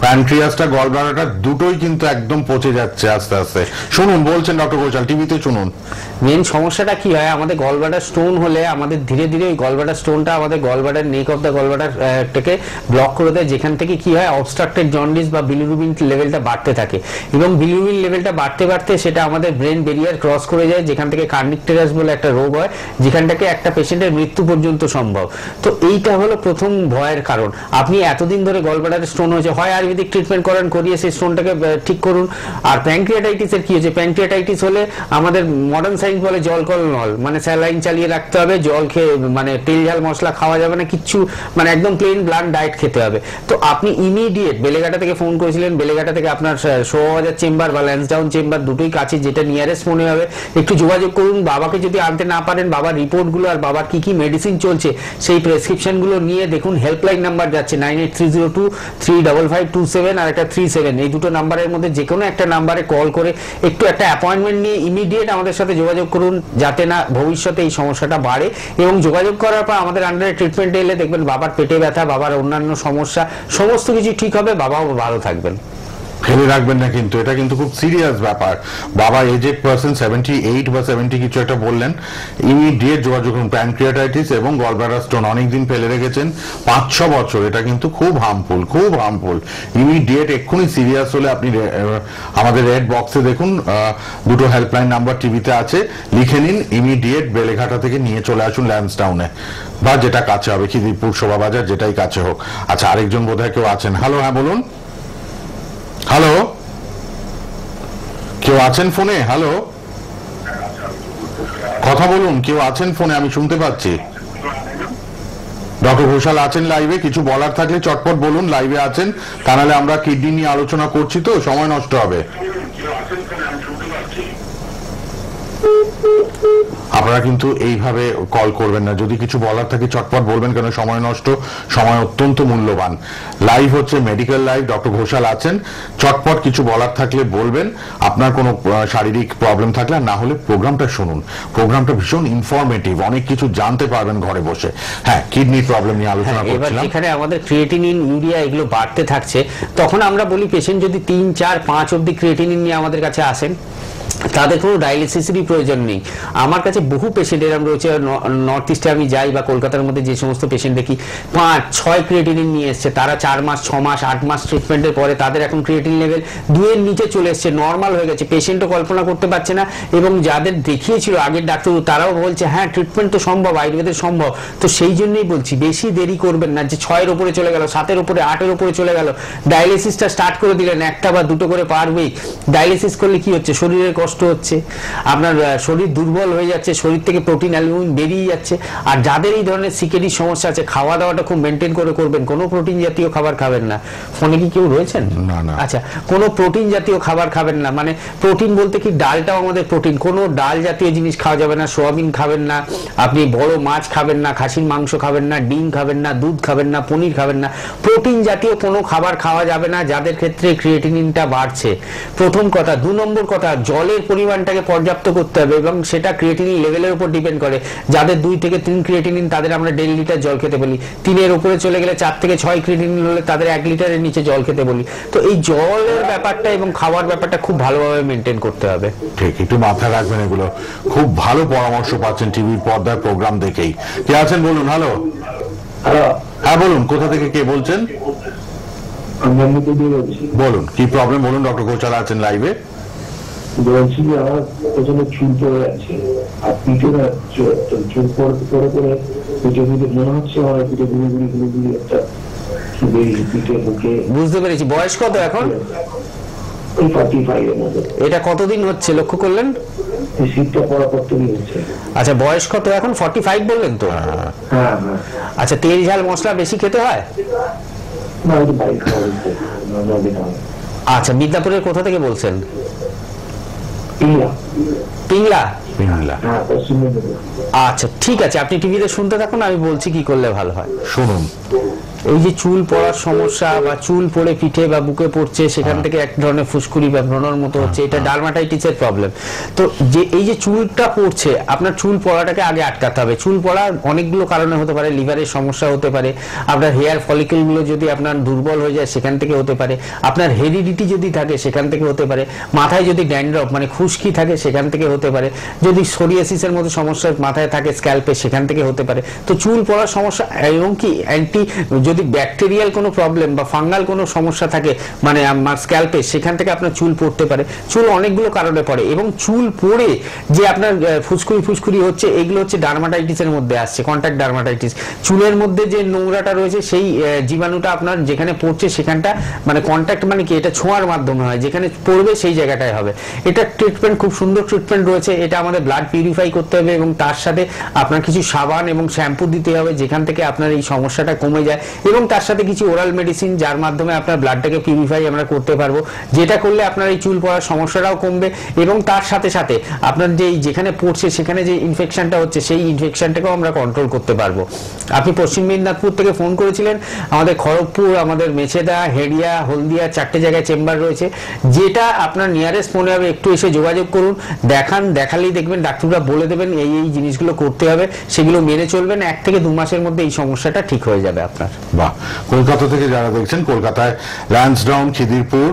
প্যানক্রিয়াসটা গলব্লাডারটা দুটোই কিন্তু একদম পচে যাচ্ছে আস্তে আস্তে। শুনুন, বলছেন ডক্টর ঘোষাল, টিভিতে শুনুন। মেন সমস্যাটা কি হয়, আমাদের গলব্লাডার স্টোন হলে আমাদের ধীরে ধীরে ওই গলব্লাডার স্টোনটা আমাদের গলব্লাডার নেক অফ দ্য গলব্লাডারটাকে ব্লক করে দেয়, যেখান থেকে কি হয় অবস্ট্রাক্টেড জন্ডিস বা বিলিরুবিন লেভেলটা বাড়তে থাকে, এবং বিলিরুবিন লেভেলটা বাড়তে বাড়তে সেটা আমাদের ব্রেন বেরিয়ার ক্রস করে যায়, যেখান থেকে কার্নিকটেরাস বলে একটা রোগ হয়, যেখানটাকে একটা পেশেন্টের মৃত্যু পর্যন্ত সম্ভব। তো এইটা হলো প্রথম ভয়ের কারণ। আপনি এতদিন ধরে গলব্লাডার স্টোন হয়েছে, হয় আয়ুর্বেদিক ট্রিটমেন্ট করেন, করিয়ে সেই স্টোনটাকে ঠিক করুন। আর প্যানক্রিয়াটাইটিসের কি হচ্ছে, প্যানক্রিয়াটাইটিস হলে আমাদের মডার্ন সায়েন্স বলে জল কল নল, মানে স্যালাইন চালিয়ে রাখতে হবে, জল খেয়ে মানে তেল ঝাল মশলা খাওয়া যাবে না, কিচ্ছু, মানে একদম প্লেন ব্লান্ট ডায়েট খেতে হবে। তো আপনি ইমিডিয়েট বেলেঘাটা থেকে ফোন করেছিলেন, বেলেঘাটা থেকে আপনার শোভাবাজার চেম্বার বা ল্যান্সডাউন চেম্বার দুটোই কাছে, যেটা নিয়ারেস্ট মনে হবে, একটু যোগাযোগ করুন। বাবাকে যদি আনতে না পারেন, বাবার রিপোর্টগুলো আর বাবার কি কি মেডিসিন চলছে সেই প্রেসক্রিপশনগুলো নিয়ে দেখুন। হেল্পলাইন নাম্বার যাচ্ছে 9830235527 আর একটা 37, এই দুটো নাম্বারের মধ্যে যে কোনো একটা নাম্বারে কল করে একটু একটা অ্যাপয়েন্টমেন্ট নিয়ে ইমিডিয়েট আমাদের সাথে যোগাযোগ করুন, যাতে না ভবিষ্যতে এই সমস্যাটা বাড়ে। এবং যোগাযোগ করার পর আমাদের আন্ডারে ট্রিটমেন্টে এলে দেখবেন বাবার পেটে ব্যথা, বাবার অন্যান্য সমস্যা সমস্ত কিছু ঠিক হবে, বাবাও ভালো থাকবেন। ফেলে রাখবেন না কিন্তু, এটা কিন্তু খুব সিরিয়াস ব্যাপার। বাবা এজেড পার্সন, 78 বা 70 কিছু একটা বললেন, ইমিডিয়েট যোগাযোগ করুন। প্যানক্রিয়াটাইটিস এবং গলব্লাডার স্টোন অনেকদিন ফেলে রেখেছেন, 5-6 বছর, এটা কিন্তু খুব হার্মফুল, খুব হার্মফুল। ইমিডিয়েট এক্ষুনি সিরিয়াস হলে আপনি আমাদের রেড বক্সে দেখুন, দুটো হেল্পলাইন নাম্বার টিভিতে আছে, লিখে নিন। ইমিডিয়েট বেলেঘাটা থেকে নিয়ে চলে আসুন ল্যান্সডাউনে, বা যেটা কাছে হবে, খিদিরপুর, শোভাবাজার, যেটাই কাছে হোক। আচ্ছা, আরেকজন বোধহয় কেউ আছেন। হ্যালো, হ্যাঁ বলুন। হ্যালো, কেউ আছেন ফোনে? হ্যালো, কথা বলুন, কেউ আছেন ফোনে, আমি শুনতে পাচ্ছি। ডক্টর ঘোষাল আছেন লাইভে, কিছু বলার থাকলে চটপট বলুন, লাইভে আছেন, তা নাহলে আমরা কিডনি নিয়ে আলোচনা করছি তো সময় নষ্ট হবে। আপনারা কিন্তু এইভাবে কল করবেন না, যদি কিছু বলার থাকে চটপট বলবেন, কেন সময় নষ্ট, সময় অত্যন্ত মূল্যবান। লাইভ হচ্ছে মেডিকেল লাইভ, ডক্টর ঘোষাল আছেন, চটপট কিছু বলার থাকলে বলবেন, আপনার কোনো শারীরিক প্রবলেম থাকলে, না হলে প্রোগ্রামটা শুনুন। প্রোগ্রামটা ভীষণ ইনফরমেটিভ, অনেক কিছু জানতে পারবেন ঘরে বসে। হ্যাঁ, কিডনির প্রবলেম নিয়ে আলোচনা করছিলাম। এখানে আমাদের ক্রিয়েটিনিন, ইউরিয়া এগুলো বাড়তে থাকছে, তখন আমরা বলি পেশেন্ট যদি 3, 4, 5 অব্দি ক্রিয়েটিনিন নিয়ে আমাদের কাছে আসেন, তাদের কোনো ডায়ালিসিসেরই প্রয়োজন নেই। আমার কাছে বহু পেশেন্ট এরকম রয়েছে, নর্থ ইস্টে আমি যাই বা কলকাতার মধ্যে যে সমস্ত পেশেন্ট দেখি 5-6 ক্রিয়েটিনিন নিয়ে এসছে, তারা 4 মাস, 6 মাস, 8 মাস ট্রিটমেন্টের পরে তাদের এখন ক্রিয়েটিনিন লেভেল 2-এর নিচে চলে এসছে, নর্মাল হয়ে গেছে। পেশেন্টও কল্পনা করতে পারছে না, এবং যাদের দেখিয়েছিল আগের ডাক্তার তারাও বলছে হ্যাঁ ট্রিটমেন্ট তো সম্ভব, আয়ুর্বেদের সম্ভব। তো সেই জন্যই বলছি বেশি দেরি করবেন না, যে 6-এর উপরে চলে গেল, 7-এর উপরে, 8-এর উপরে চলে গেল, ডায়ালিসিসটা স্টার্ট করে দিলেন 1টা বা 2টো করে পার উইক। ডায়ালিসিস করলে কি হচ্ছে, শরীরের কষ্ট হচ্ছে, আপনার শরীর দুর্বল হয়ে যাচ্ছে, শরীর থেকে প্রোটিন, অ্যালুমিন বেরিয়ে যাচ্ছে। আর যাদের এই ধরনের সিকেডি সমস্যা আছে, খাওয়া দাওয়াটা খুব মেনটেন করে করবেন, কোনো প্রোটিন জাতীয় খাবার খাবেন না। ফোনে কি কেউ রয়েছেন? না। আচ্ছা, কোনো প্রোটিন জাতীয় খাবার খাবেন না, মানে প্রোটিন বলতে কি, ডালটাও আমাদের প্রোটিন, কোনো ডাল জাতীয় জিনিস খাওয়া যাবে না, সোয়াবিন খাবেন না, আপনি বড় মাছ খাবেন না, খাসির মাংস খাবেন না, ডিম খাবেন না, দুধ খাবেন না, পনির খাবেন না, প্রোটিন জাতীয় কোনো খাবার খাওয়া যাবে না যাদের ক্ষেত্রে ক্রিয়েটিনিনটা বাড়ছে। প্রথম কথা। 2 নম্বর কথা, জলের পরিমাণটাকে পর্যাপ্ত করতে হবে, এবং সেটা ক্রিয়েটিনিন লেভেলের উপর ডিপেন্ড করে। যাদের 2 থেকে 3 ক্রিয়েটিনিন, তাদের আমরা 1.5 লিটার জল খেতে বলি। 3-এর উপরে চলে গেলে 4 থেকে 6 ক্রিয়েটিনিন হলে তাদের 1 লিটারের নিচে জল খেতে বলি। তো এই জলের ব্যাপারটা এবং খাওয়ার ব্যাপারটা খুব ভালোভাবে মেনটেন করতে হবে। ঠিক, একটু মাথায় রাখবেন এগুলো। খুব ভালো পরামর্শ পাচ্ছেন টিভির পর্দায় প্রোগ্রাম দেখেই। কে আছেন বলুন। হ্যালো, হ্যাঁ বলুন, কোথা থেকে কে বলছেন? বলুন, কি প্রবলেম বলুন, ডক্টর ঘোষাল আছেন লাইভে। বলছি যে আমার প্রচন্ড চুল পড়ে আছে, আর পিঠে না চুল পরে পরে পিঠে মনে হচ্ছে আমার পিঠে গুলি গুলি গুলি গুলি একটা পিঠে মুখে। বুঝতে পেরেছি। বয়স কত এখন? 45 এর মধ্যে। এটা কতদিন হচ্ছে লক্ষ্য করলেন? শীতটা পড়া কতদিন হচ্ছে। আচ্ছা, বয়স কত এখন? 45 বললেন তো? হ্যাঁ। আচ্ছা, তেল ঝাল মশলা বেশি খেতে হয়? না, ওই বাইক খাওয়া। আচ্ছা, মিদনাপুরের কোথা থেকে বলছেন? পিংলা। পিংলা? হ্যাঁ, পশ্চিম মেদিনীপুর। আচ্ছা, ঠিক আছে, আপনি টিভিতে শুনতে থাকুন, আমি বলছি কি করলে ভালো হয়। শুনুন। এই যে চুল পড়ার সমস্যা বা চুল পড়ে পিঠে বা বুকে পড়ছে, সেখান থেকে এক ধরনের ফুসকুড়ি বা ব্রণর মতো হচ্ছে, এটা ডার্মাটাইটিসের প্রবলেম। তো যে এই যে চুলটা পড়ছে, আপনার চুল পড়াটাকে আগে আটকাতে হবে। চুল পড়া অনেকগুলো কারণে হতে পারে, লিভারের সমস্যা হতে পারে, আপনার হেয়ার ফলিকলগুলো যদি আপনার দুর্বল হয়ে যায় সেখান থেকে হতে পারে, আপনার হেরিডিটি যদি থাকে সেখান থেকে হতে পারে, মাথায় যদি ড্যান্ড্রফ মানে খুশকি থাকে সেখান থেকে হতে পারে, যদি সোরিয়াসিসের মতো সমস্যা মাথায় থাকে স্ক্যাল্পে সেখান থেকে হতে পারে। তো চুল পড়ার সমস্যা এবং কি যদি ব্যাকটেরিয়াল কোনো প্রবলেম বা ফাঙ্গাল কোনো সমস্যা থাকে মানে আমার স্ক্যাল্পে, সেখান থেকে আপনার চুল পড়তে পারে। চুল অনেকগুলো কারণে পড়ে, এবং চুল পড়ে যে আপনার ফুসকুড়ি হচ্ছে, এগুলো হচ্ছে ডার্মাটাইটিসের মধ্যে আসছে, কন্ট্যাক্ট ডার্মাটাইটিস। চুলের মধ্যে যে নোংরাটা রয়েছে সেই জীবাণুটা আপনার যেখানে পড়ছে সেখানটা মানে কন্ট্যাক্ট মানে কি, এটা ছোঁয়ার মাধ্যমে হয়, যেখানে পড়বে সেই জায়গাটায় হবে। এটা ট্রিটমেন্ট খুব সুন্দর ট্রিটমেন্ট রয়েছে। এটা আমাদের ব্লাড পিউরিফাই করতে হবে এবং তার সাথে আপনার কিছু সাবান এবং শ্যাম্পু দিতে হবে যেখান থেকে আপনার এই সমস্যাটা কমে যায়, এবং তার সাথে কিছু ওরাল মেডিসিন যার মাধ্যমে আপনার ব্লাডটাকে পিউরিফাই আমরা করতে পারবো, যেটা করলে আপনার এই চুল পড়ার সমস্যাটাও কমবে, এবং তার সাথে সাথে আপনার যেখানে পড়ছে সেখানে যে ইনফেকশনটা হচ্ছে সেই ইনফেকশনটাকেও আমরা কন্ট্রোল করতে পারবো। আপনি পশ্চিম মেদিনীপুর থেকে ফোন করেছিলেন। আমাদের খড়গপুর, আমাদের মেছেদা, হেডিয়া, হলদিয়া 4টে জায়গায় চেম্বার রয়েছে। যেটা আপনার নিয়ারেস্ট মনে হবে একটু এসে যোগাযোগ করুন, দেখালেই দেখবেন ডাক্তাররা বলে দেবেন এই জিনিসগুলো করতে হবে, সেগুলো মেনে চলবেন। 1 থেকে 2 মাসের মধ্যে এই সমস্যাটা ঠিক হয়ে যাবে আপনার। বাহ। কলকাতা থেকে যারা দেখছেন, কলকাতায় ল্যান্সডাউন, খিদিরপুর,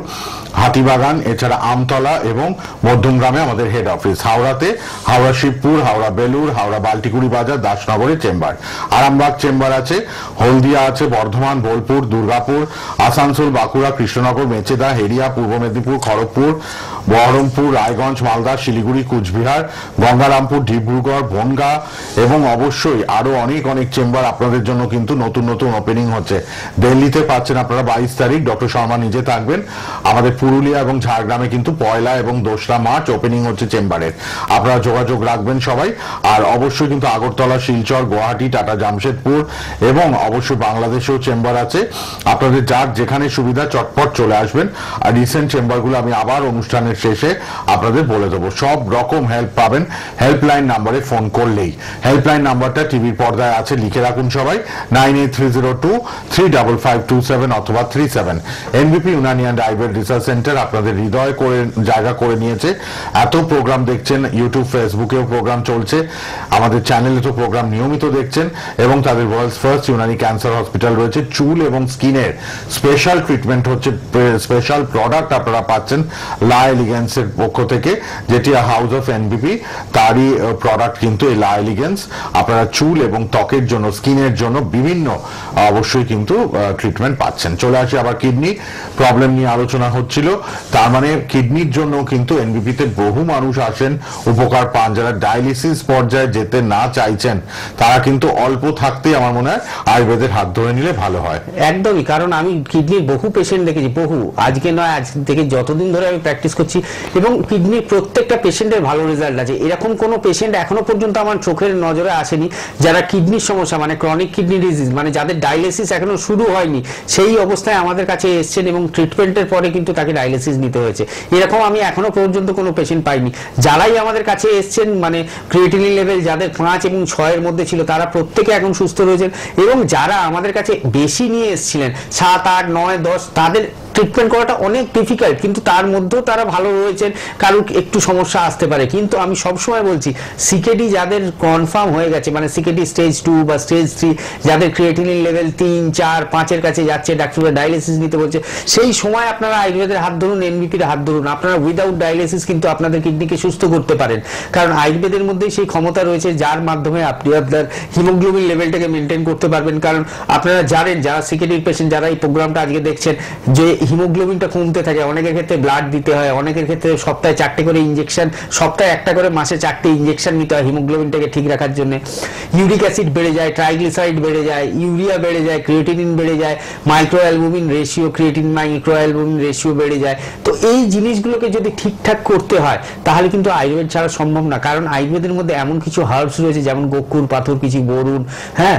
হাতিবাগান, এছাড়া আমতলা এবং মধ্যমগ্রামে আমাদের হেড অফিস। হাওড়াতে হাওড়া শিবপুর, হাওড়া বেলুর, হাওড়া বাল্টিকুড়ি বাজার, দাসনগরের চেম্বার। আরামবাগ চেম্বার আছে, হলদিয়া আছে, বর্ধমান, বোলপুর, দুর্গাপুর, আসানসোল, বাঁকুড়া, কৃষ্ণনগর, মেচেদা, হেরিয়া, পূর্ব মেদিনীপুর, খড়গপুর, বহরমপুর, রায়গঞ্জ, মালদা, শিলিগুড়ি, কুচবিহার, গঙ্গারামপুর, ডিব্রুগড়, বনগাঁ এবং অবশ্যই আরো অনেক চেম্বার আপনাদের জন্য কিন্তু নতুন ওপেনিং হচ্ছে। দিল্লিতে পাচ্ছেন আপনারা 22 তারিখ, ডক্টর শর্মা নিজে থাকবেন। আমাদের পুরুলিয়া এবং ঝাড়গ্রামে কিন্তু 1 এবং 2 মার্চ ওপেনিং হচ্ছে চেম্বারের। আপনারা যোগাযোগ রাখবেন সবাই। আর অবশ্যই কিন্তু আগরতলা, শিলচর, গুয়াহাটি, টাটা জামশেদপুর এবং অবশ্যই বাংলাদেশেও চেম্বার আছে। আপনাদের যার যেখানে সুবিধা চটপট চলে আসবেন। আর রিসেন্ট চেম্বারগুলো আমি আবার অনুষ্ঠানের শেষে আপনাদের বলে দেবো। সব রকম হেল্প পাবেন হেল্পলাইন নাম্বারে ফোন করলেই। হেল্পলাইন নাম্বারটা টিভির পর্দায় আছে, লিখে রাখুন সবাই, 9830235527 অথবা 37। এনবিপি ইউনানি অ্যান্ড আইভের রিসার্চ সেন্টার আপনাদের হৃদয় করে জায়গা করে নিয়েছে। এত প্রোগ্রাম দেখছেন, ইউটিউব ফেসবুকেও প্রোগ্রাম চলছে, আমাদের চ্যানেলে তো প্রোগ্রাম নিয়মিত দেখছেন, এবং তাদের world's first Unani cancer hospital রয়েছে। চুল এবং স্কিনের স্পেশাল ট্রিটমেন্ট হচ্ছে, স্পেশাল প্রোডাক্ট আপনারা পাচ্ছেন লা এলিগেন্সের পক্ষ থেকে, যেটি হাউস অফ এনবিপি, তারই প্রোডাক্ট কিন্তু এই লা এলিগেন্স। আপনারা চুল এবং ত্বকের জন্য, স্কিনের জন্য বিভিন্ন অবশ্যই কিন্তু ট্রিটমেন্ট পাচ্ছেন। চলে আসি আবার কিডনি প্রবলেম নিয়ে আলোচনা হচ্ছিল। তার মানে কিডনির জন্য কিন্তু এনবিপিতে বহু মানুষ আসেন, উপকার পান। যারা ডায়ালিসিস পর্যায়ে যেতে না চাইছেন তারা কিন্তু অল্প থাকতেই আমার মনে হয় আয়ুর্বেদের হাত ধরে নিলে ভালো হয়। একদমই, কারণ আমি কিডনির বহু পেশেন্ট দেখেছি, বহু, আজকে নয়, আজ থেকে যতদিন ধরে আমি প্র্যাকটিস করছি, এবং কিডনির প্রত্যেকটা পেশেন্টের ভালো রেজাল্ট আছে। এরকম কোনো পেশেন্ট এখনো পর্যন্ত আমার চোখের নজরে আসেনি যারা কিডনির সমস্যা মানে ক্রনিক কিডনি ডিজিজ মানে যাদের ডায়ালিসিস এখনো শুরু হয়নি, সেই অবস্থায় আমাদের কাছে এসছেন এবং ট্রিটমেন্টের পরে কিন্তু তাকে ডায়ালিসিস নিতে হয়েছে। এরকম আমি এখনো পর্যন্ত কোনো পেশেন্ট পাইনি। যারাই আমাদের কাছে এসছেন মানে ক্রিয়েটিনিন লেভেল যাদের 5 এবং 6 মধ্যে ছিল, তারা প্রত্যেকে এখন সুস্থ রয়েছেন, এবং যারা আমাদের কাছে বেশি নিয়ে এসেছিলেন 7, 8, 9, 10, তাদের ট্রিটমেন্ট করাটা অনেক ডিফিকাল্ট, কিন্তু তার মধ্যেও তারা ভালো রয়েছেন। কারোর একটু সমস্যা আসতে পারে, কিন্তু আমি সবসময় বলছি সিকেডি যাদের কনফার্ম হয়ে গেছে মানে সিকেডি স্টেজ 2 বা স্টেজ 3, যাদের ক্রিয়েটিনিন লেভেল 3, 4, 5 কাছে যাচ্ছে, ডাক্তাররা ডায়ালিসিস নিতে বলছে, সেই সময় আপনারা আয়ুর্বেদের হাত ধরুন, এনবিপির হাত ধরুন। আপনারা উইদাউট ডায়ালিসিস কিন্তু আপনাদের কিডনিকে সুস্থ করতে পারেন, কারণ আয়ুর্বেদের মধ্যেই সেই ক্ষমতা রয়েছে যার মাধ্যমে আপনি আপনার হিমোগ্লোবিন লেভেলটাকে মেনটেন করতে পারবেন। কারণ আপনারা জানেন, যারা সিকেডির পেশেন্ট, যারা এই প্রোগ্রামটা আজকে দেখছেন, যে হিমোগ্লোবিনটা কমতে থাকে, অনেকের ক্ষেত্রে ব্লাড দিতে হয়, অনেকের ক্ষেত্রে সপ্তাহে 4টে করে ইনজেকশন, সপ্তাহে 1টা করে, মাসে 4টে ইনজেকশন নিতে হয় হিমোগ্লোবিনটাকে ঠিক রাখার জন্য। ইউরিক অ্যাসিড বেড়ে যায়, ট্রাইগ্লিসারাইড বেড়ে যায়, ইউরিয়া বেড়ে যায়, ক্রিয়েটিনিন বেড়ে যায়, মাইক্রোঅ্যালবুমিন রেশিও, ক্রিয়েটিন মাইক্রোঅ্যালবুমিন রেশিও বেড়ে যায়। তো এই জিনিসগুলোকে যদি ঠিকঠাক করতে হয় তাহলে কিন্তু আয়ুর্বেদ ছাড়া সম্ভব না। কারণ আয়ুর্বেদের মধ্যে এমন কিছু হার্বস রয়েছে যেমন গোকুল, পাথর কিছু, বরুণ, হ্যাঁ,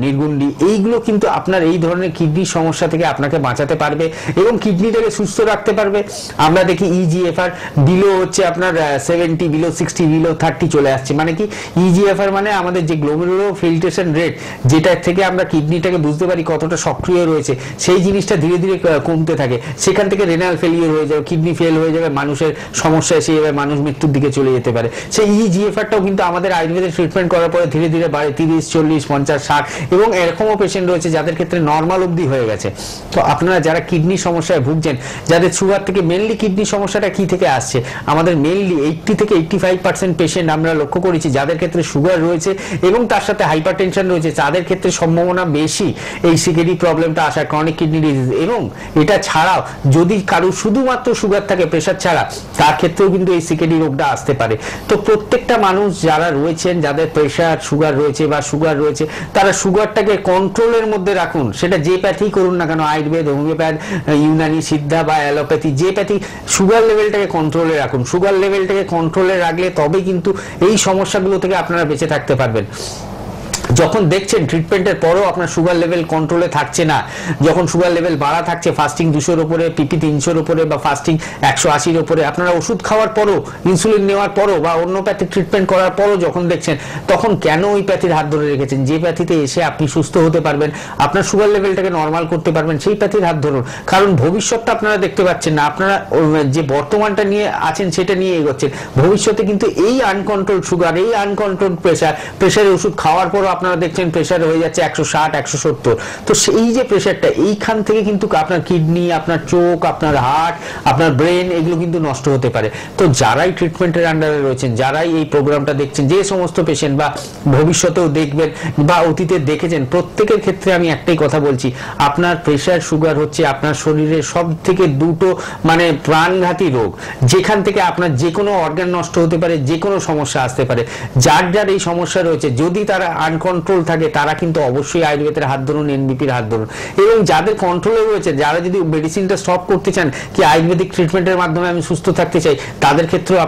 নির্গুন্ডি, এইগুলো কিন্তু আপনার এই ধরনের কিডনির সমস্যা থেকে আপনাকে বাঁচাতে পারবে এবং কিডনিটাকে সুস্থ রাখতে পারবে। আমরা দেখি ইজিএফআর বিলো হচ্ছে আপনার 70, বিলো 60, বিলো 30 চলে আসছে। মানে কি ইজিএফআর মানে আমাদের যে গ্লোমেরুলার ফিল্ট্রেশন রেট, যেটা থেকে আমরা কিডনিটাকে বুঝতে পারি কতটা সক্রিয় রয়েছে, সেই জিনিসটা ধীরে ধীরে কমতে থাকে। সেখান থেকে রেনাল ফেলিওর হয়ে যাবে, কিডনি ফেল হয়ে যাবে, মানুষের সমস্যা এসে যাবে, মানুষ মৃত্যুর দিকে চলে যেতে পারে। সেই ইজিএফআরটাও কিন্তু আমাদের আয়ুর্বেদের ট্রিটমেন্ট করার পরে ধীরে ধীরে বাড়ে 30, 40, 50, 60 এবং এরকমও পেশেন্ট রয়েছে যাদের ক্ষেত্রে নর্মাল অবধি হয়ে গেছে। তো আপনারা যারা কিডনি সমস্যায় ভুগছেন, যাদের সুগার থেকে, মেনলি কিডনি সমস্যাটা কি থেকে আসছে, আমাদের মেনলি 80 থেকে 85% পেশেন্ট আমরা লক্ষ্য করেছি যাদের ক্ষেত্রে সুগার রয়েছে এবং তার সাথে হাইপারটেনশন রয়েছে, তাদের ক্ষেত্রে সম্ভাবনা বেশি এই সিকেডি প্রবলেমটা আসার, ক্রনিক কিডনি ডিজিজ। এবং এটা ছাড়াও যদি কারো শুধুমাত্র সুগার থাকে, প্রেশার ছাড়া, তার ক্ষেত্রেও কিন্তু এই সিকেডি রোগটা আসতে পারে। তো প্রত্যেকটা মানুষ যারা রয়েছেন, যাদের প্রেশার সুগার রয়েছে বা সুগার রয়েছে, তারা সুগারটাকে কন্ট্রোলের মধ্যে রাখুন। সেটা যে প্যাথি করুন না কেন, আয়ুর্বেদ, হোমিওপ্যাথ, ইউনানি, সিদ্ধা বা অ্যালোপ্যাথি, যে প্যাথি, সুগার লেভেলটাকে কন্ট্রোলে রাখুন। সুগার লেভেলটাকে কন্ট্রোলে রাখলে তবেই কিন্তু এই সমস্যাগুলো থেকে আপনারা বেঁচে থাকতে পারবেন। যখন দেখছেন ট্রিটমেন্টের পরও আপনার সুগার লেভেল কন্ট্রোলে থাকছে না, যখন সুগার লেভেল বাড়া থাকছে, ফাস্টিং 200-র উপরে, পিপি 300-র উপরে বা ফাস্টিং 180-র উপরে, আপনারা ওষুধ খাওয়ার পরও, ইনসুলিন নেওয়ার পরও বা অন্য প্যাথিক ট্রিটমেন্ট করার পরও যখন দেখছেন, তখন কেন ওই প্যাথির হাত ধরে রেখেছেন? যে প্যাথিতে এসে আপনি সুস্থ হতে পারবেন, আপনার সুগার লেভেলটাকে নর্মাল করতে পারবেন, সেই প্যাথির হাত ধরুন। কারণ ভবিষ্যৎটা আপনারা দেখতে পাচ্ছেন না, আপনারা যে বর্তমানটা নিয়ে আছেন সেটা নিয়ে এগোচ্ছেন। ভবিষ্যতে কিন্তু এই আনকন্ট্রোল সুগার, এই আনকন্ট্রোল প্রেশারের ওষুধ খাওয়ার পরও আপনারা দেখছেন প্রেশার হয়ে যাচ্ছে 160, 170। তো সেই যে প্রেশারটা, এইখান থেকে কিন্তু আপনার কিডনি, আপনার চোখ, আপনার হার্ট, আপনার ব্রেন, এগুলো কিন্তু নষ্ট হতে পারে। তো যারাই ট্রিটমেন্টের আন্ডারে রয়েছেন, যারাই এই প্রোগ্রামটা দেখছেন, যে সমস্ত পেশেন্ট বা ভবিষ্যতেও দেখবেন বা অতীতে দেখেছেন, প্রত্যেকের ক্ষেত্রে আমি একটাই কথা বলছি, আপনার প্রেশার সুগার হচ্ছে আপনার শরীরের সব থেকে দুটো মানে প্রাণঘাতী রোগ, যেখান থেকে আপনার যে কোনো অর্গান নষ্ট হতে পারে, যে কোনো সমস্যা আসতে পারে। যার যার এই সমস্যা রয়েছে, যদি তারা আনকন্ট্রোল থাকে, তারা কিন্তু অবশ্যই আয়ুর্বেদের হাত ধরুন, এনবিপির হাত ধরুন। এবং যাদের কন্ট্রোলে রয়েছে, যারা যদি মেডিসিনটা স্টপ করতে চান, কি আয়ুর্বেদিক ট্রিটমেন্টের মাধ্যমে আমি সুস্থ থাকতে চাই, তাদের ক্ষেত্রেও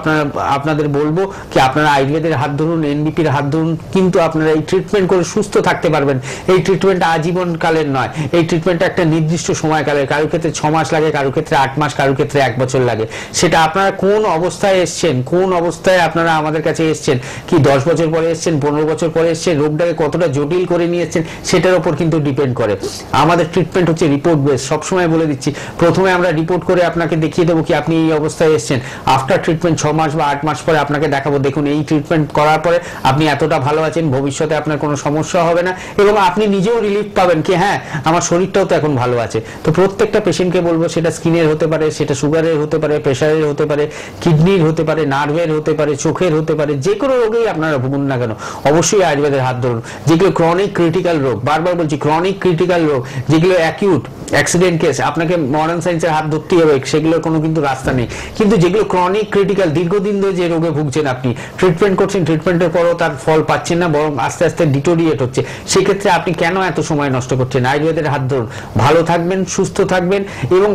আপনাদের বলবো কি আপনারা আয়ুর্বেদের হাত ধরুন, এনবিপির হাত ধরুন, কিন্তু আপনারা এই ট্রিটমেন্ট করে সুস্থ থাকতে পারবেন। এই ট্রিটমেন্ট আজীবনকালের নয়, এই ট্রিটমেন্টটা একটা নির্দিষ্ট সময়কালের, কারোর ক্ষেত্রে 6 মাস লাগে, কারোর ক্ষেত্রে 8 মাস, কারোর ক্ষেত্রে 1 বছর লাগে। সেটা আপনারা কোন অবস্থায় এসছেন, কোন অবস্থায় আপনারা আমাদের কাছে এসছেন, কি 10 বছর পরে এসছেন, 15 বছর পরে এসছেন, রোগটাকে কতটা জটিল করে নিয়েছেন, সেটার উপর কিন্তু ডিপেন্ড করে। আমাদের ট্রিটমেন্ট হচ্ছে রিপোর্ট বেস, সবসময় বলে দিচ্ছি। প্রথমে আমরা রিপোর্ট করে আপনাকে দেখিয়ে দেবো কি আপনি এই অবস্থায় এসছেন, আফটার ট্রিটমেন্ট 6 মাস বা 8 মাস পরে আপনাকে দেখাবো, দেখুন এই ট্রিটমেন্ট করার পরে আপনি এতটা ভালো আছেন, ভবিষ্যতে আপনার কোনো সমস্যা হবে না এবং আপনি নিজেও রিলিফ পাবেন কি হ্যাঁ আমার শরীরটাও তো এখন ভালো আছে। তো প্রত্যেকটা পেশেন্টকে বলবো, সেটা স্কিনের হতে পারে, সেটা সুগারের হতে পারে, প্রেশারের হতে পারে, কিডনির হতে পারে, নার্ভের হতে পারে, চোখের হতে পারে, যে কোনো রোগেই আপনারা ভুগুন না কেন, অবশ্যই আয়ুর্বেদের হাত ধরুন। যেগুলো ক্রনিক ক্রিটিক্যাল রোগ, বারবার বলছি ক্রনিক ক্রিটিক্যাল রোগ, যেগুলো অ্যাকিউট অ্যাক্সিডেন্ট কেস, আপনাকে মডার্ন সায়েন্সের হাত ধরতে হবে, সেগুলোর কোনো কিন্তু রাস্তা নেই। কিন্তু যেগুলো ক্রনিক ক্রিটিক্যাল, দীর্ঘদিন ধরে যে রোগে ভুগছেন, আপনি ট্রিটমেন্ট করছেন, ট্রিটমেন্টের পরও তার ফল পাচ্ছেন না, বরং আস্তে আস্তে ডিটোরিয়েট হচ্ছে, সেক্ষেত্রে আপনি কেন এত সময় নষ্ট করছেন? আয়ুর্বেদের হাত ধরুন, ভালো থাকবেন, সুস্থ থাকবেন এবং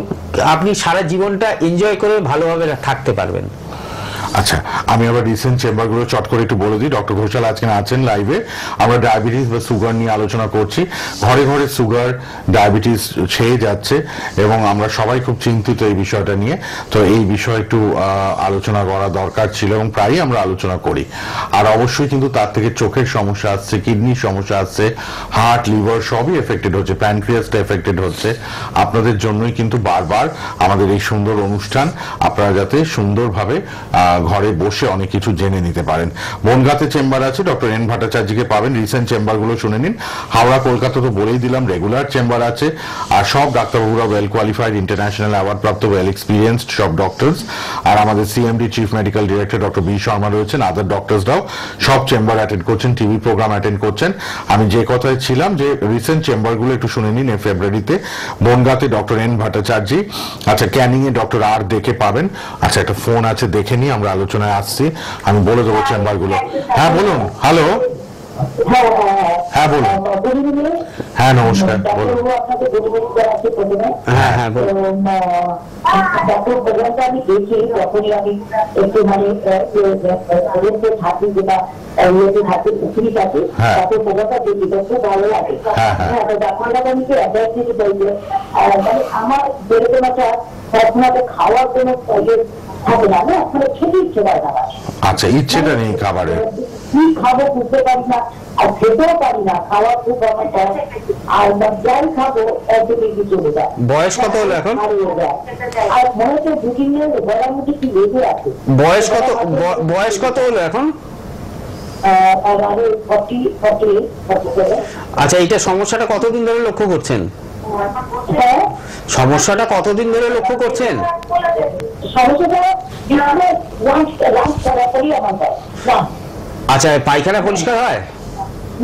আপনি সারা জীবনটা এনজয় করে ভালোভাবে থাকতে পারবেন। আচ্ছা, আমি আবার রিসেন্ট চেম্বারগুলো চট করে একটু বলে দিই। ডক্টর ঘোষাল আজকে আছেন লাইভে। আমরা ডায়াবেটিস বা সুগার নিয়ে আলোচনা করছি। ঘরে ঘরে সুগার, ডায়াবেটিস ছেয়ে যাচ্ছে এবং আমরা সবাই খুব চিন্তিত এই বিষয়টা নিয়ে। তো এই বিষয়ে একটু আলোচনা করা দরকার ছিল এবং প্রায়ই আমরা আলোচনা করি। আর অবশ্যই কিন্তু তার থেকে চোখের সমস্যা আসছে, কিডনির সমস্যা আসছে, হার্ট, লিভার সবই এফেক্টেড হচ্ছে, প্যানক্রিয়াসটা এফেক্টেড হচ্ছে। আপনাদের জন্যই কিন্তু বারবার আমাদের এই সুন্দর অনুষ্ঠান, আপনারা যাতে সুন্দরভাবে ঘরে বসে অনেক কিছু জেনে নিতে পারেন। বনগাঁতে চেম্বার আছে, ডক্টর এন ভট্টাচার্যকে পাবেন। রিসেন্ট চেম্বারগুলো শুনে নিন। হাওড়া কলকাতা তো বলেই দিলাম, রেগুলার চেম্বার আছে। আর সব ডাক্তারবাবুরা ওয়েল কোয়ালিফাইড, ইন্টারন্যাশনাল অ্যাওয়ার্ড প্রাপ্ত, ওয়েল এক্সপিরিয়েন্সড সব ডক্টরস। আর আমাদের CMD chief medical director doctor B Sharma রয়েছেন, আদার ডক্টরসরাও সব চেম্বার অ্যাটেন্ড করছেন, টিভি প্রোগ্রাম অ্যাটেন্ড করছেন। আমি যে কথায় ছিলাম যে রিসেন্ট চেম্বারগুলো একটু শুনে নিন। ফেব্রুয়ারিতে বনগাঁতে ডক্টর এন ভট্টাচার্য, আচ্ছা ক্যানিং এ ডক্টর আর দেখে পাবেন। আচ্ছা একটা ফোন আছে, দেখে নিই, আমরা আলোচনায় আসছি, আমি বলে দেবো চেম্বারগুলো। হ্যাঁ বলুন। হ্যালো, হ্যাঁ বলুন। হ্যাঁ নমস্কার, বলুন। হ্যাঁ হ্যাঁ বলুন। আমি দেখি তখনই আমি একটু মানে থাকি যেটা থাকে পুকুরি থাকে তাতে প্রোগ্রামটা দেখি, খুব ভালো লাগে। ডাক্তারবাবু আমি অ্যাডভাইস দিতে চাই যে মানে আমার যেরকম একটা সবসময় খাওয়ার কোনো থাকে না, মানে খেতে ইচ্ছে করে না। আচ্ছা, ইচ্ছেটা নেই খাবারের, কি খাবো বুঝতে পারি না, আর খেতেও পারি না, খাওয়া খুব আমার আর যাই খাবো একদিকে চলে যায়। বয়স কত হলো এখন? আর মনে হচ্ছে দুটি নিয়ে গলার মধ্যে কি লেগে আছে। বয়স কত হলো এখন? আচ্ছা, এইটা সমস্যাটা কতদিন ধরে লক্ষ্য করছেন? সমস্যাটা কতদিন ধরে লক্ষ্য করছেন? আচ্ছা, পায়খানা পরিষ্কার হয়?